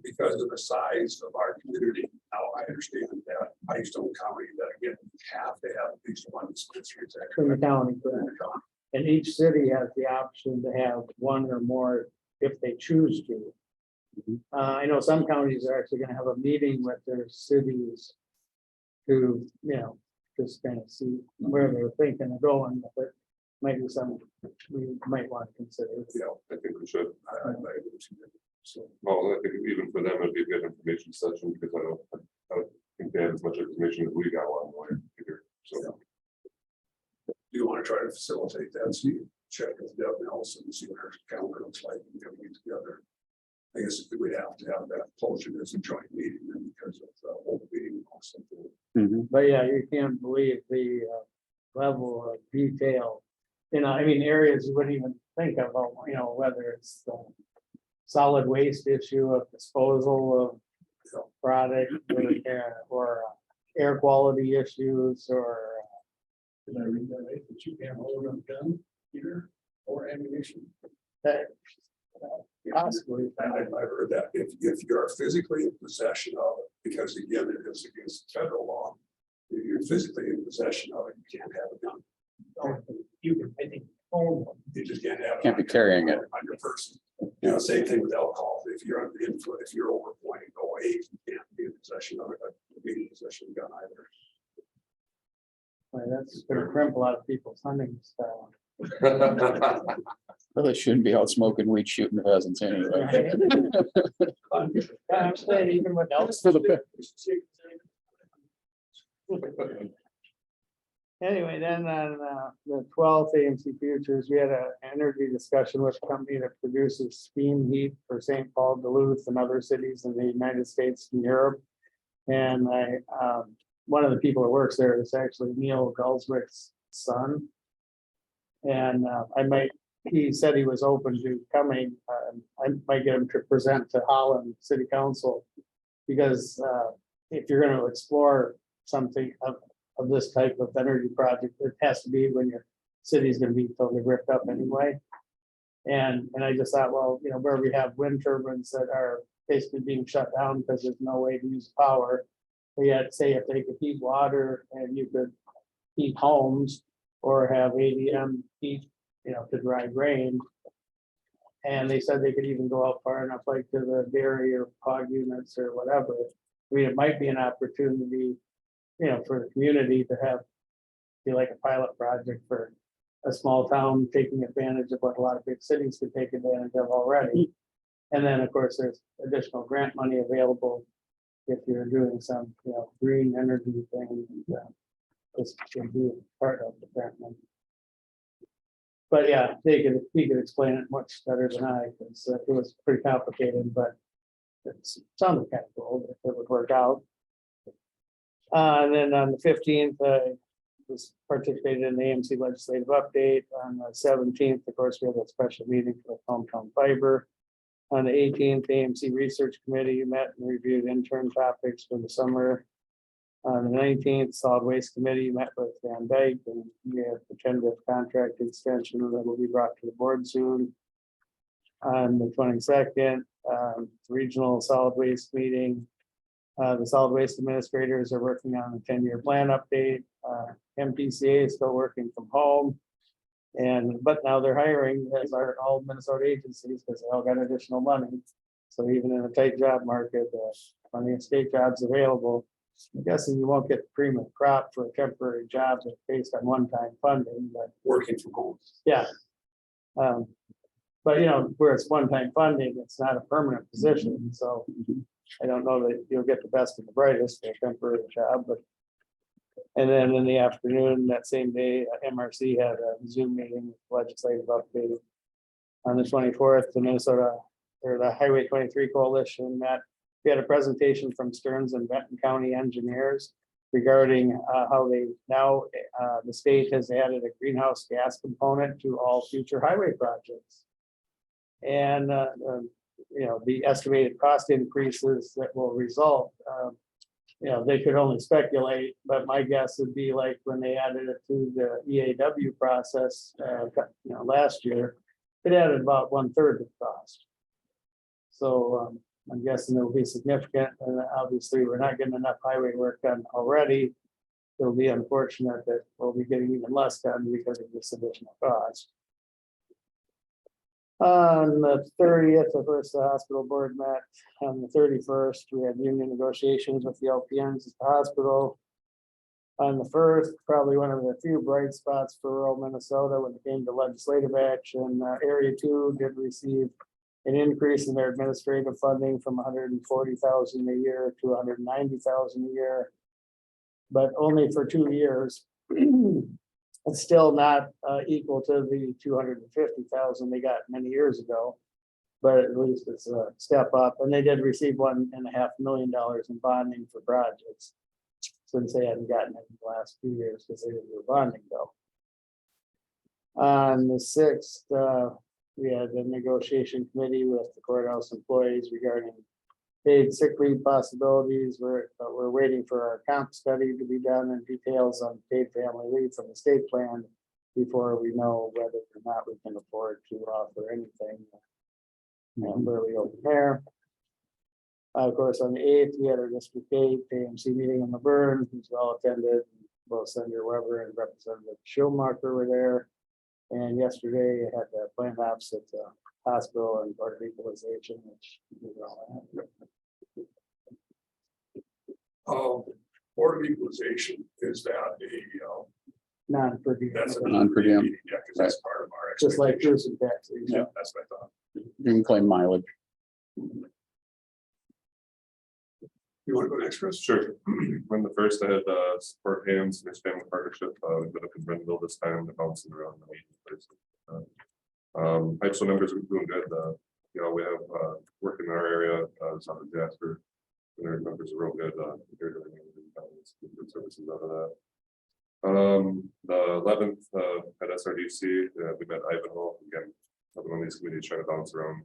because of the size of our community. Now I understand that Pipestone County, that again, have to have at least one dispensary. In the county, correct. And each city has the option to have one or more if they choose to. I know some counties are actually gonna have a meeting with their cities to, just kind of see where they're thinking of going, but might be something we might want to consider. Yeah, I think we should. I agree with you. So Well, I think even for them, it'd be a good information session, because I don't think they have as much information as we got along the way either, so. Do you want to try to facilitate that? So you check with Deb Nelson and see what her calendar looks like and getting it together. I guess we'd have to have that closure as a joint meeting then because of the whole meeting or something. Mhm. But yeah, you can't believe the level of detail. I mean, areas you wouldn't even think of, whether it's the solid waste issue of disposal of product or air quality issues or. Did I read that right? That you can't hold a gun either or ammunition? That, possibly. I've heard that if you're physically in possession of it, because again, it is against federal law. If you're physically in possession of it, you can't have a gun. You can, I think, own one. You just can't have. Can't be carrying it. On your person. Same thing with alcohol. If you're under the influence, if you're over 0.08, you can't be in possession of it, but be in possession of a gun either. That's gonna crimp a lot of people's hunting style. Really shouldn't be out smoking weed, shooting pheasants anyway. I'm saying even with else. For the- Anyway, then on the 12th AMC Futures, we had an energy discussion with a company that produces steam heat for St. Paul, Duluth, and other cities in the United States and Europe. And one of the people that works there is actually Neil Gulswick's son. And he said he was open to coming. I might get him to present to Holland City Council. Because if you're going to explore something of this type of energy project, it has to be when your city's going to be totally ripped up anyway. And I just thought, well, where we have wind turbines that are basically being shut down because there's no way to use power. But yet, say if they could heat water and you could heat homes or have ADM heat, to dry grain. And they said they could even go out far enough, like to the dairy or hog units or whatever. I mean, it might be an opportunity, for the community to be like a pilot project for a small town, taking advantage of what a lot of big cities could take advantage of already. And then, of course, there's additional grant money available if you're doing some, green energy thing. This can be part of the grant money. But yeah, he could explain it much better than I, because it was pretty complicated, but it sounded kind of cool if it would work out. And then on the 15th, was participated in the AMC legislative update. On the 17th, of course, we had a special meeting for the hometown fiber. On the 18th, AMC Research Committee met and reviewed intern topics for the summer. On the 19th, Solid Waste Committee met with Van Dyke and we have the tentative contract extension that will be brought to the board soon. On the 22nd, Regional Solid Waste meeting. The Solid Waste Administrators are working on a 10-year plan update. MPCA is still working from home. But now they're hiring as are all Minnesota agencies because they all got additional money. So even in a tight job market, plenty of state jobs available. I'm guessing you won't get the premium crop for a temporary job that's based on one-time funding, but Working from home. yeah. But where it's one-time funding, it's not a permanent position, so I don't know that you'll get the best and the brightest for a temporary job, but. And then in the afternoon, that same day, MRC had a Zoom meeting with legislative update. On the 24th, the Highway 23 Coalition met. We had a presentation from Stearns and Benton County engineers regarding how they now, the state has added a greenhouse gas component to all future highway projects. And, the estimated cost increases that will result, they could only speculate, but my guess would be like when they added it to the EAW process, last year, it added about 1/3 of the cost. So I'm guessing it will be significant, and obviously we're not getting enough highway work done already. It'll be unfortunate that we'll be getting even less done because of this additional cost. On the 30th, of course, the hospital board met. On the 31st, we had union negotiations with the LPNs at the hospital. On the 1st, probably one of the few bright spots for rural Minnesota when it came to legislative action, Area 2 did receive an increase in their administrative funding from $140,000 a year to $190,000 a year. But only for 2 years. It's still not equal to the $250,000 they got many years ago. But at least it's a step up, and they did receive $1.5 million in bonding for projects. Since they hadn't gotten it in the last few years because they didn't do a bonding bill. On the 6th, we had the negotiation committee with the courthouse employees regarding paid sick leave possibilities. We're waiting for our comp study to be done and details on paid family leave from the state plan before we know whether or not we can afford to offer anything. And where we go from there. Of course, on the 8th, we had our District 8 AMC meeting in Laverne, who's well attended. Both Senator Weber and Representative Schumacher were there. And yesterday, I had the plant ops at the hospital and board of equalization, which we all had. Board of equalization, is that a, Non per diem, that's a. Non per diem. Yeah, because that's part of our. just like expectation. cruise and taxis. Yeah, that's what I thought. You can claim mileage. You want to go next, Chris? Sure. When the first I had support hands, mixed family partnership, we put up in Brendel this time, the bouncing around the meeting. Pipestone numbers are doing good. You know, we have work in our area, South Jasper. And their numbers are real good. Compared to everything we've done, it's good services out of that. The 11th at SRDC, we met Ivanhoe again. Another one of these committees trying to bounce around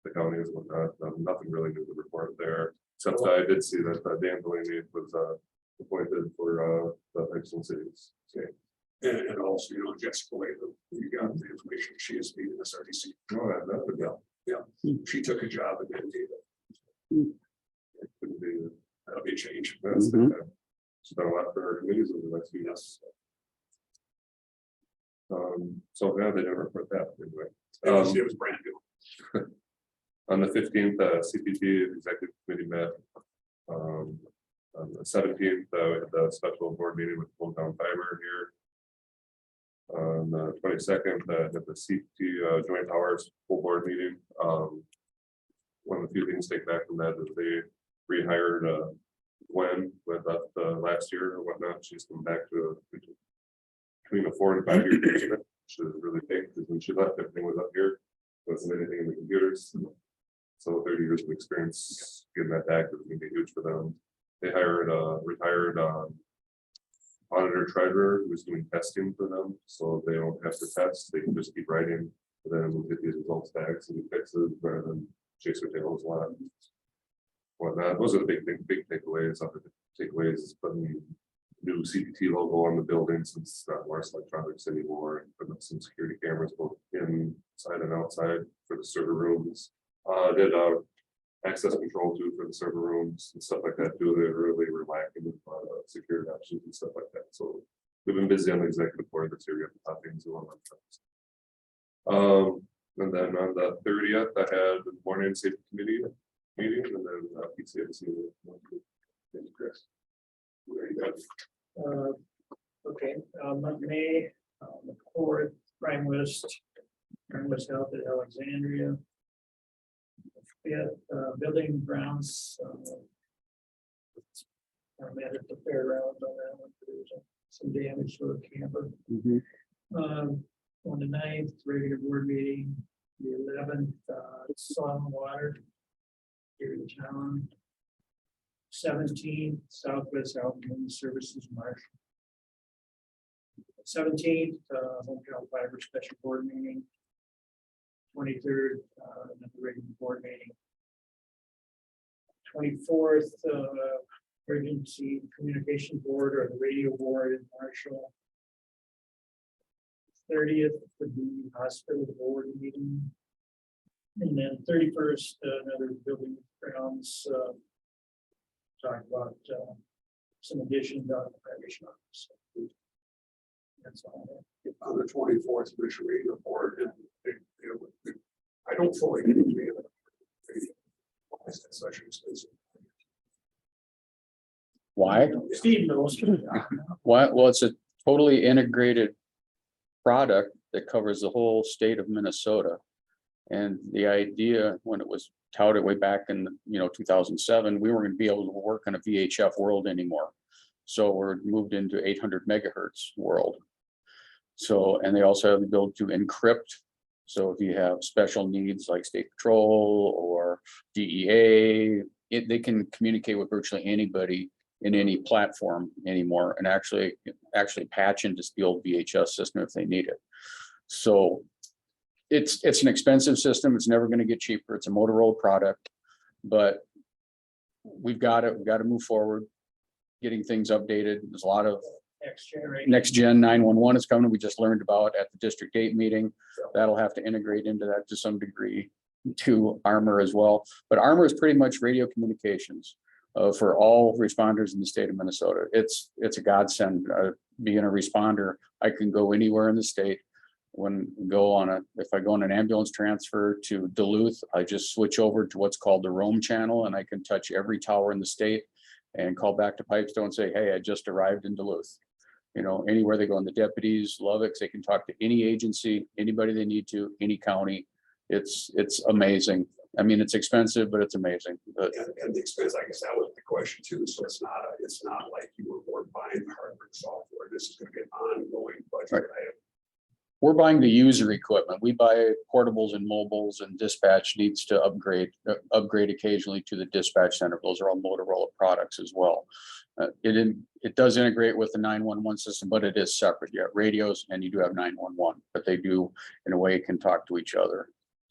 the counties and whatnot. Nothing really new to report there. Except I did see that Dan Delaney was appointed for the Pipestone cities. So, And also, you know, Jessica Latham, you got the information, she is leading SRDC. no, that would go. Yeah, she took a job and then gave it. It could be. That'll be a change. That's Mhm. She's done a lot for her committees over the next few years. So yeah, they never report that anyway. It was brand new. On the 15th, CPT executive committee met. On the 17th, we had the special board meeting with Full Town Fiber here. On the 22nd, at the CPT joint powers full board meeting. One of the few things to take back from that is they rehired Gwen with last year or whatnot. She's come back to between a 4 and 5 year period, which is really big because when she left, everything was up here. Wasn't anything in the computers. So 30 years of experience getting that back is gonna be huge for them. They hired a retired auditor treasurer who's doing testing for them, so they don't have to test, they can just keep writing. Then we'll get these results back, so we fix it rather than chase their tails a lot. Whatnot, those are the big takeaways. Other takeaways is putting new CPT logo on the building since it's not Morris Electronics anymore, and putting up some security cameras both inside and outside for the server rooms. Did access control too for the server rooms and stuff like that too. They're really lacking with security options and stuff like that. So we've been busy on the executive board this year. We have the top things going on. And then on the 30th, I had the morning safety committee meeting, and then PCAC meeting. Thank you, Chris. There you go. Okay, May, the 4th, Prime List held at Alexandria. Building grounds. I met at the fairgrounds on that one. There was some damage to a camper. Mhm. On the 9th, regular board meeting, the 11th, Soil and Water. Here in town. 17th, Southwest Health Human Services Marshal. 17th, Hometown Fiber Special Board Meeting. 23rd, the regular board meeting. 24th, Emergency Communication Board or the Radio Board in Marshall. 30th, the hospital board meeting. And then 31st, another building grounds, talk about some additions on the parish office. That's all. On the 24th, Commission Radio Board, and I don't fully agree with it. That's such expensive. Why? Steve knows. Why? Well, it's a totally integrated product that covers the whole state of Minnesota. And the idea, when it was touted way back in, 2007, we weren't gonna be able to work in a VHF world anymore. So we're moved into 800 megahertz world. So, and they also have the ability to encrypt. So if you have special needs like state patrol or DEA, they can communicate with virtually anybody in any platform anymore, and actually patch into the old VHS system if they need it. So it's an expensive system. It's never going to get cheaper. It's a Motorola product, but we've got to move forward, getting things updated. There's a lot of Next generation. next gen 911 is coming. We just learned about at the District 8 meeting. That'll have to integrate into that to some degree to Armor as well. But Armor is pretty much radio communications for all responders in the state of Minnesota. It's a godsend. Being a responder, I can go anywhere in the state. If I go on an ambulance transfer to Duluth, I just switch over to what's called the roam channel, and I can touch every tower in the state and call back to Pipestone and say, hey, I just arrived in Duluth. Anywhere they go, and the deputies love it, 'cause they can talk to any agency, anybody they need to, any county. It's amazing. I mean, it's expensive, but it's amazing. But And the expense, I guess that was the question too. So it's not like you were buying hardware and software. This is gonna be an ongoing budget Right. item. we're buying the user equipment. We buy portables and mobiles, and dispatch needs to upgrade occasionally to the dispatch center. Those are all Motorola products as well. It does integrate with the 911 system, but it is separate. You have radios and you do have 911, but they do in a way can talk to each other,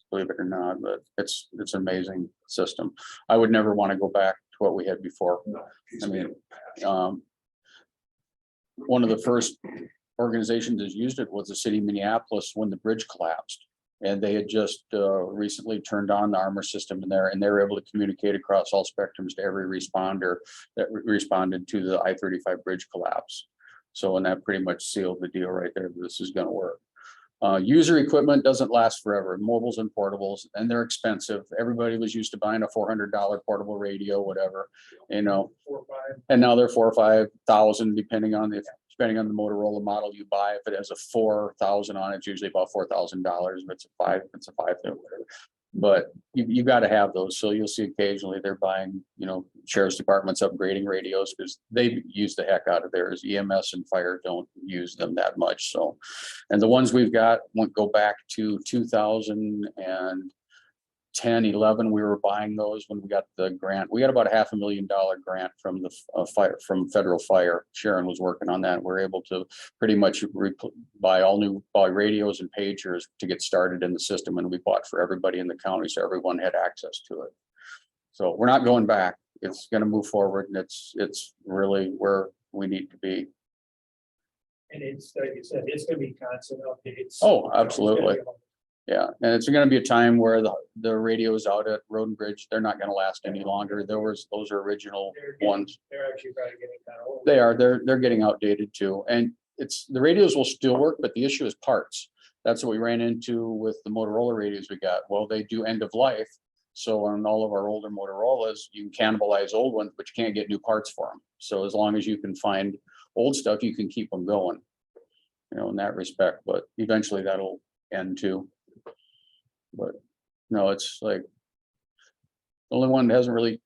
believe it or not. But it's an amazing system. I would never want to go back to what we had before. No, I mean, one of the first organizations that used it was the city of Minneapolis when the bridge collapsed. And they had just recently turned on the Armor system in there, and they were able to communicate across all spectrums to every responder that responded to the I-35 bridge collapse. So, and that pretty much sealed the deal right there. This is going to work. User equipment doesn't last forever. Mobiles and portables, and they're expensive. Everybody was used to buying a $400 portable radio, whatever, 4 or 5. and now they're 4,000 or 5,000, depending on the Motorola model you buy. If it has a 4,000 on it, it's usually about $4,000. If it's a 5, it's a 5, whatever. But you got to have those. So you'll see occasionally they're buying, sheriff's departments upgrading radios because they use the heck out of theirs. EMS and fire don't use them that much. So, and the ones we've got won't go back to 2010, 11. We were buying those when we got the grant. We got about a $500,000 grant from the from federal fire. Sharon was working on that. We're able to pretty much buy radios and pagers to get started in the system, and we bought for everybody in the county, so everyone had access to it. So we're not going back. It's going to move forward, and it's really where we need to be. And it's, like you said, it's gonna be constant updates. Oh, absolutely. Yeah, and it's going to be a time where the radios out at Road and Bridge, they're not going to last any longer. Those are original ones. They're actually probably getting kind of old. They are. They're getting outdated too. And the radios will still work, but the issue is parts. That's what we ran into with the Motorola radios we got. Well, they do end of life. So on all of our older Motorola's, you can cannibalize old ones, but you can't get new parts for them. So as long as you can find old stuff, you can keep them going, in that respect. But eventually that'll end too. But no, it's like the only one that hasn't really,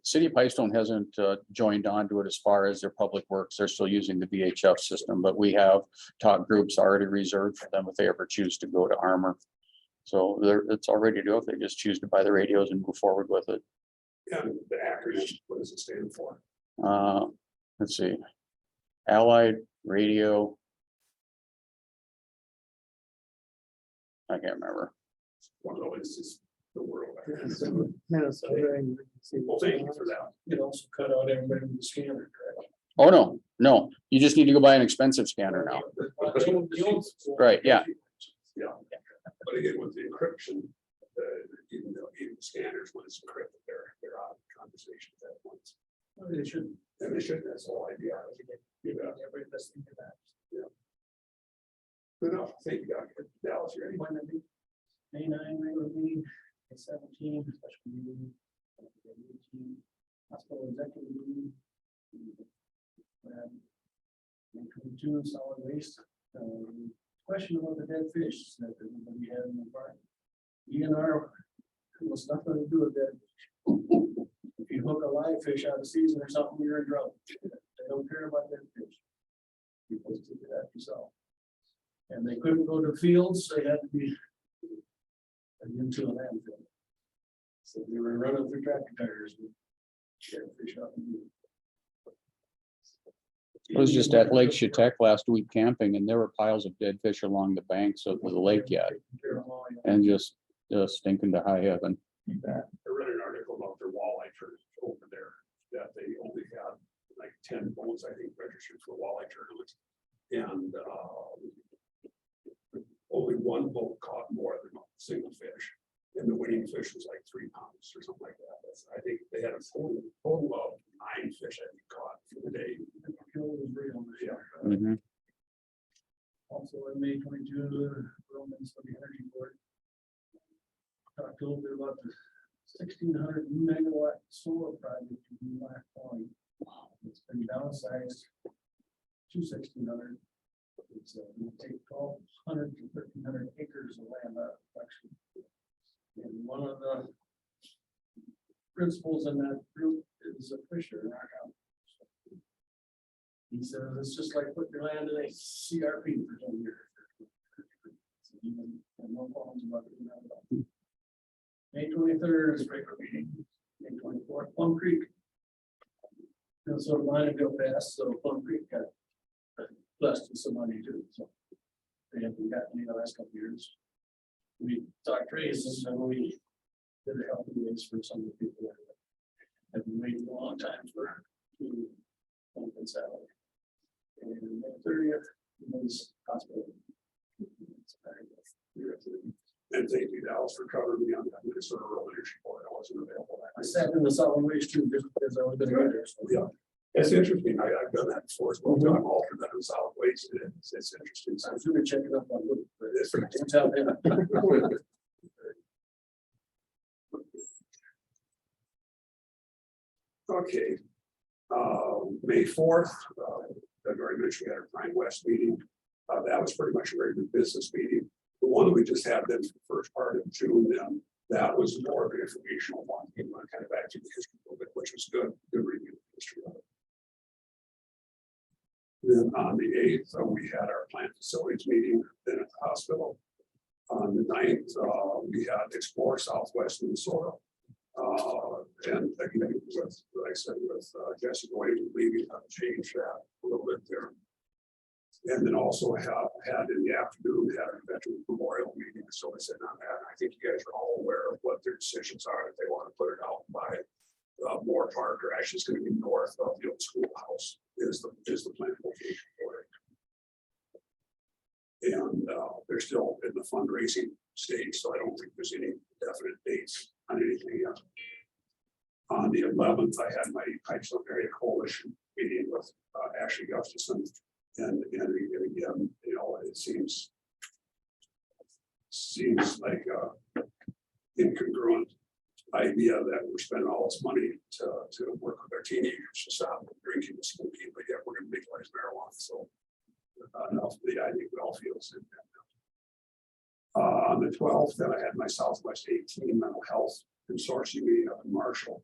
City of Pipestone hasn't joined on to it as far as their public works. They're still using the VHF system, but we have talk groups already reserved for them if they ever choose to go to Armor. So it's all ready to go if they just choose to buy the radios and move forward with it. And the acronym, what does it stand for? Let's see, Allied Radio. I can't remember. Well, it's just the world. Minnesota. Well, thank you for that. You also cut out everybody with the scanner, correct? Oh, no, you just need to go buy an expensive scanner now. Right, yeah. Yeah, but again, with the encryption, even the scanners, when it's encrypted, they're out of the conversation at that point. They shouldn't. And they shouldn't, that's the whole idea. Everybody listening to that. Good enough, thank you, Dr. Dallas, you ready? May 9, regular meeting, May 17, special meeting. May 18, hospital executive meeting. May 22, solid waste. Question about the dead fish that everybody had in the park. DNR was nothing to do with that. If you hook a live fish out of season or something, you're in trouble. They don't care about that fish. You're supposed to do that yourself. And they couldn't go to fields, they had to be into a landfill. So they were running through tractor tires. And get fish out. I was just at Lake Chetek last week camping and there were piles of dead fish along the banks of the lake yet and just stinking to high heaven. I read an article about their walleye tournament over there, that they only had like 10 boats, I think, registered for walleye tournament. And only one boat caught more than a single fish. And the winning fish was like 3 pounds or something like that. I think they had a total of 9 fish I think caught for the day. Yeah. Mhm. Also in May 22, Romans for the Energy Board. Talked a little bit about the 1,600 megawatt solar project in Black Point. It's been downsized to 1,600. It's gonna take 1,200 to 1,300 acres of land out actually. And one of the principals in that group is a fisher in our county. He says it's just like putting your land in a CRP for 10 years. And no problems about doing that at all. May 23rd is regular meeting. May 24th, Plum Creek. And so mine will go fast, so Plum Creek got blessed with some money too, so. They haven't gotten any the last couple of years. We talked raises and we did a healthy raise for some of the people that have been waiting a long time for and salary. And May 30th was hospital. And thank you, Dallas, for covering me on that Minnesota Rural Energy Board. I wasn't available. I sat in the solid waste too, just because I was gonna go there. So. Yeah, it's interesting. I've done that before as well. I'm altered that in solid waste. It's interesting. I was gonna check it up on it, but It's don't tell them. Okay. May 4th, I've already mentioned we had our Prime West meeting. That was pretty much a very good business meeting. The one that we just had then for the first part of June, then that was more of an informational one. We went kind of back to the history a little bit, which was good review of the history of it. Then on the 8th, we had our plant facilities meeting then at the hospital. On the 9th, we had Explore Southwest Minnesota. And again, with, like I said, with Jesse Boyd leaving, I've changed that a little bit there. And then also had in the afternoon, had a veteran memorial meeting. So I said on that, I think you guys are all aware of what their decisions are, if they want to put it out by Moore Park, or actually it's going to be north of the old schoolhouse is the plant location for it. And they're still in the fundraising stage, so I don't think there's any definite dates on anything yet. On the 11th, I had my Pipestone Area Coalition meeting with Ashley Gustafson. And again, you know, it seems like incongruent idea that we're spending all this money to work with our teenagers to stop drinking and smoking, but yet we're going to legalize marijuana. So enough of the idea we all feel the same. On the 12th, then I had my Southwest 18 mental health consortium meeting up in Marshall.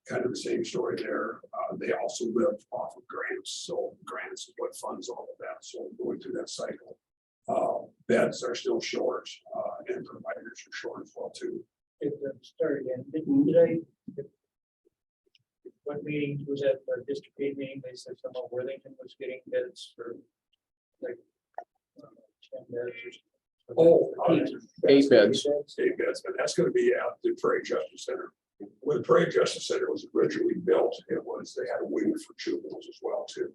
Kind of the same story there. They also live off of grants, so grants is what funds all of that. So going through that cycle, beds are still short, and providers are short as well too. Start again. Did I? What meeting was that? The district meeting? They said someone Worthington was getting bids for like 10 beds or something. 8 beds. 8 beds, and that's going to be at the Prairie Justice Center. When the Prairie Justice Center was originally built, they had a wing for juveniles as well too.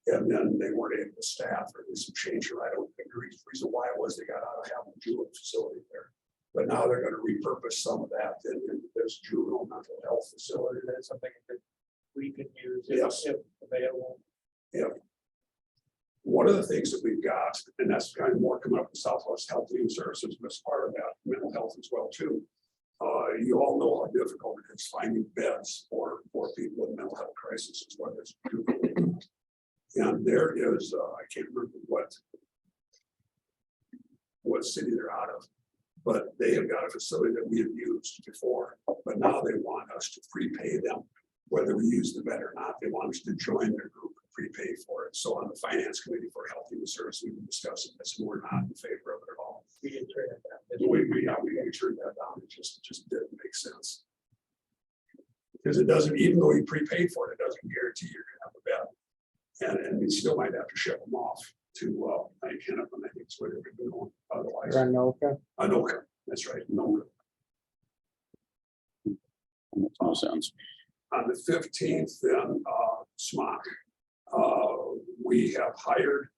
And then they weren't able to staff, or there's some change. I don't think the reason why it was they got out of having a juvenile facility there. But now they're going to repurpose some of that into this juvenile mental health facility. That's something that we could use Yes. if available. Yeah. One of the things that we've got, and that's kind of more coming up with Southwest Health Human Services, but it's part of that mental health as well too. You all know how difficult it is finding beds for people with mental health crisis as well as juvenile. And there is, I can't remember what city they're out of, But they have got a facility that we have used before, but now they want us to prepay them. Whether we use the bed or not, they want us to join their group and prepay for it. So on the finance committee for health and service, we've been discussing this, and we're not in favor of it at all. We didn't turn it down. We turned that down. It just didn't make sense. Because it doesn't, even though you prepaid for it, it doesn't guarantee you're gonna have a bed. And we still might have to ship them off to, I can't, I think it's where they're going otherwise. Renoka. Anoka, that's right, Anoka. Makes no sense. On the 15th, then, Smock. We have hired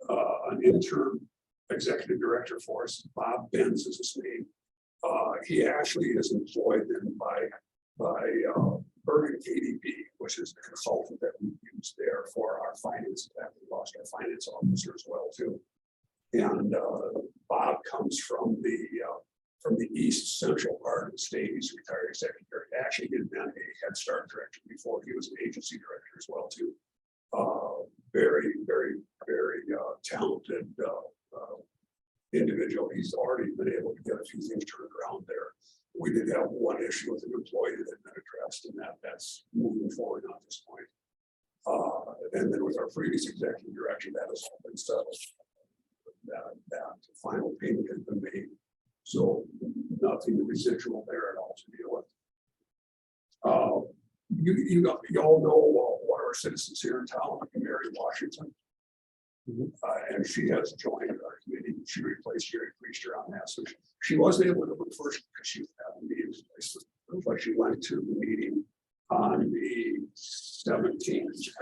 an interim executive director for us. Bob Benz is his name. He actually is employed then by Bergen KDP, which is the consultant that we use there for our finance. We lost our finance officer as well too. And Bob comes from the east central part of the state. He's a retired executive director. Actually, he had been a Head Start director before. He was an agency director as well too. Very talented individual. He's already been able to get a few things turned around there. We did have one issue with an employee that had been addressed, and that's moving forward at this point. And then with our previous executive director, that has been settled. That final payment has been made. So nothing residual there at all to deal with. You all know one of our citizens here in town, Mary Washington. And she has joined our committee. She replaced Jerry Priester on that. So she wasn't able to go first because she was having meetings. But she went to the meeting on the 17th.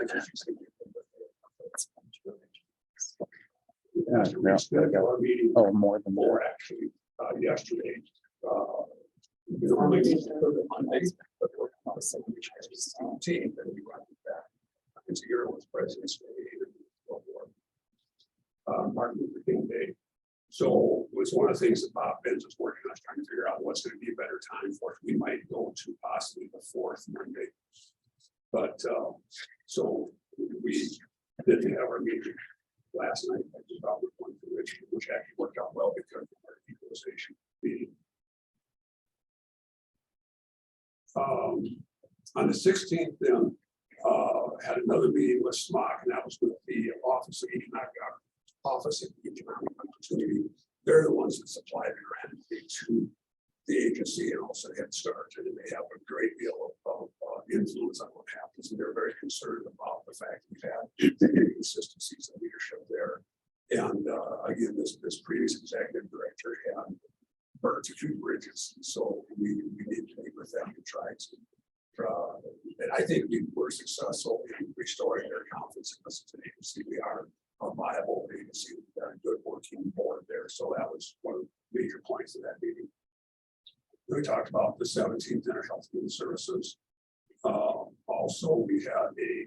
Our meeting. Oh, more than More that. actually, yesterday. We normally meet on Monday, but we're on the 17th, and we went back. It's a year with President's Day and so forth. Martin Luther King Day. So it was one of the things that Bob Benz was working on, trying to figure out what's going to be a better time for it. We might go to possibly the 4th Monday. But so we didn't have our meeting last night. I just thought we went to which actually worked out well because of our equalization meeting. On the 16th, then had another meeting with Smock, and that was with the Office of Economic Opportunity. They're the ones that supply the grant to the agency and also Head Start, and they have a great deal of influence on what happens. And they're very concerned about the fact that we've had inconsistencies in leadership there. And again, this previous executive director had burnt a few bridges, so we need to meet with them to try to. And I think we were successful in restoring their confidence in us as an agency. We are a viable agency. We've got a good working board there. So that was one of the major points of that meeting. We talked about the 17th Inner Health and Services. Also, we had a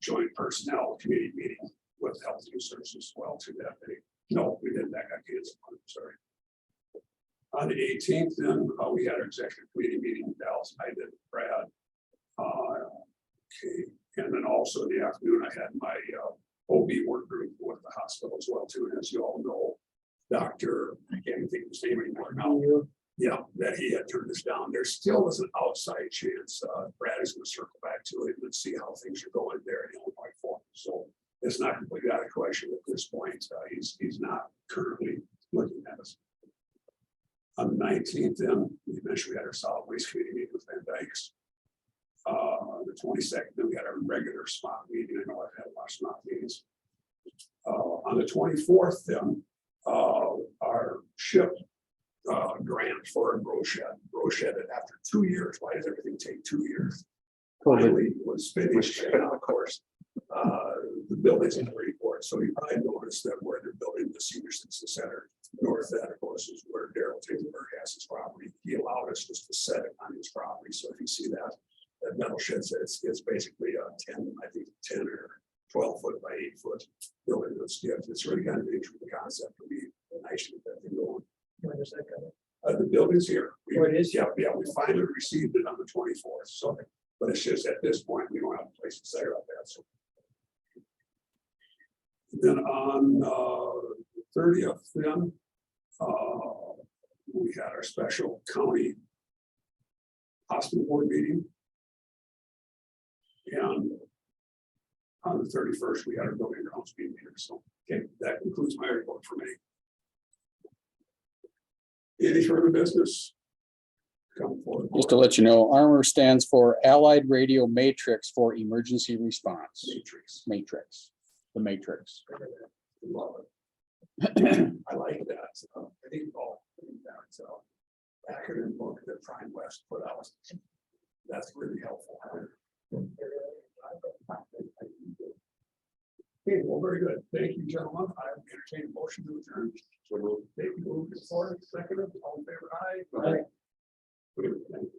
joint personnel committee meeting with Health and Services as well to that day. No, we didn't. That got canceled. I'm sorry. On the 18th, then we had our executive committee meeting in Dallas. I did Brad. Okay, and then also in the afternoon, I had my OB work group with the hospital as well too. And as you all know, Dr. I can't even think of his name anymore now. Yeah, that he had turned us down. There still is an outside chance. Brad is going to circle back to it and see how things are going there in Illinois for him. So it's not completely out of question at this point. He's not currently looking at us. On the 19th, then we mentioned we had our solid waste committee meeting with Van Dykes. The 22nd, then we had our regular SMOC meeting. I know I've had a lot of SMOC meetings. On the 24th, then our ship grant for a grow shed. After 2 years. Why does everything take 2 years? Finally was finished. And of course, the building's in ready for it. So you probably noticed that where they're building the senior citizen center, north of that, of course, is where Daryl Taylor has his property. He allowed us just to set it on his property. So if you see that metal shed, it's basically a 10 or 12 foot by 8 foot building with skids. It's really kind of interesting concept to be nice to get that thing going. When does that come? The building's here. Oh, it is? Yeah, we finally received it on the 24th. So, but it's just at this point, we don't have a place to say about that. So then on the 30th, then we had our special county hospital board meeting. And on the 31st, we had our building grounds meeting here, so, okay, that concludes my report for me. Any further business? Come forward. Just to let you know, ARMOR stands for Allied Radio Matrix for Emergency Response. Matrix, the Matrix. Love it. I like that. I think all that's acronym book that Prime West put out. That's really helpful. Okay, well, very good. Thank you, gentlemen. I entertain a motion to adjourn. So we'll take move to forward, second, all in favor, aye. Aye. Thank you.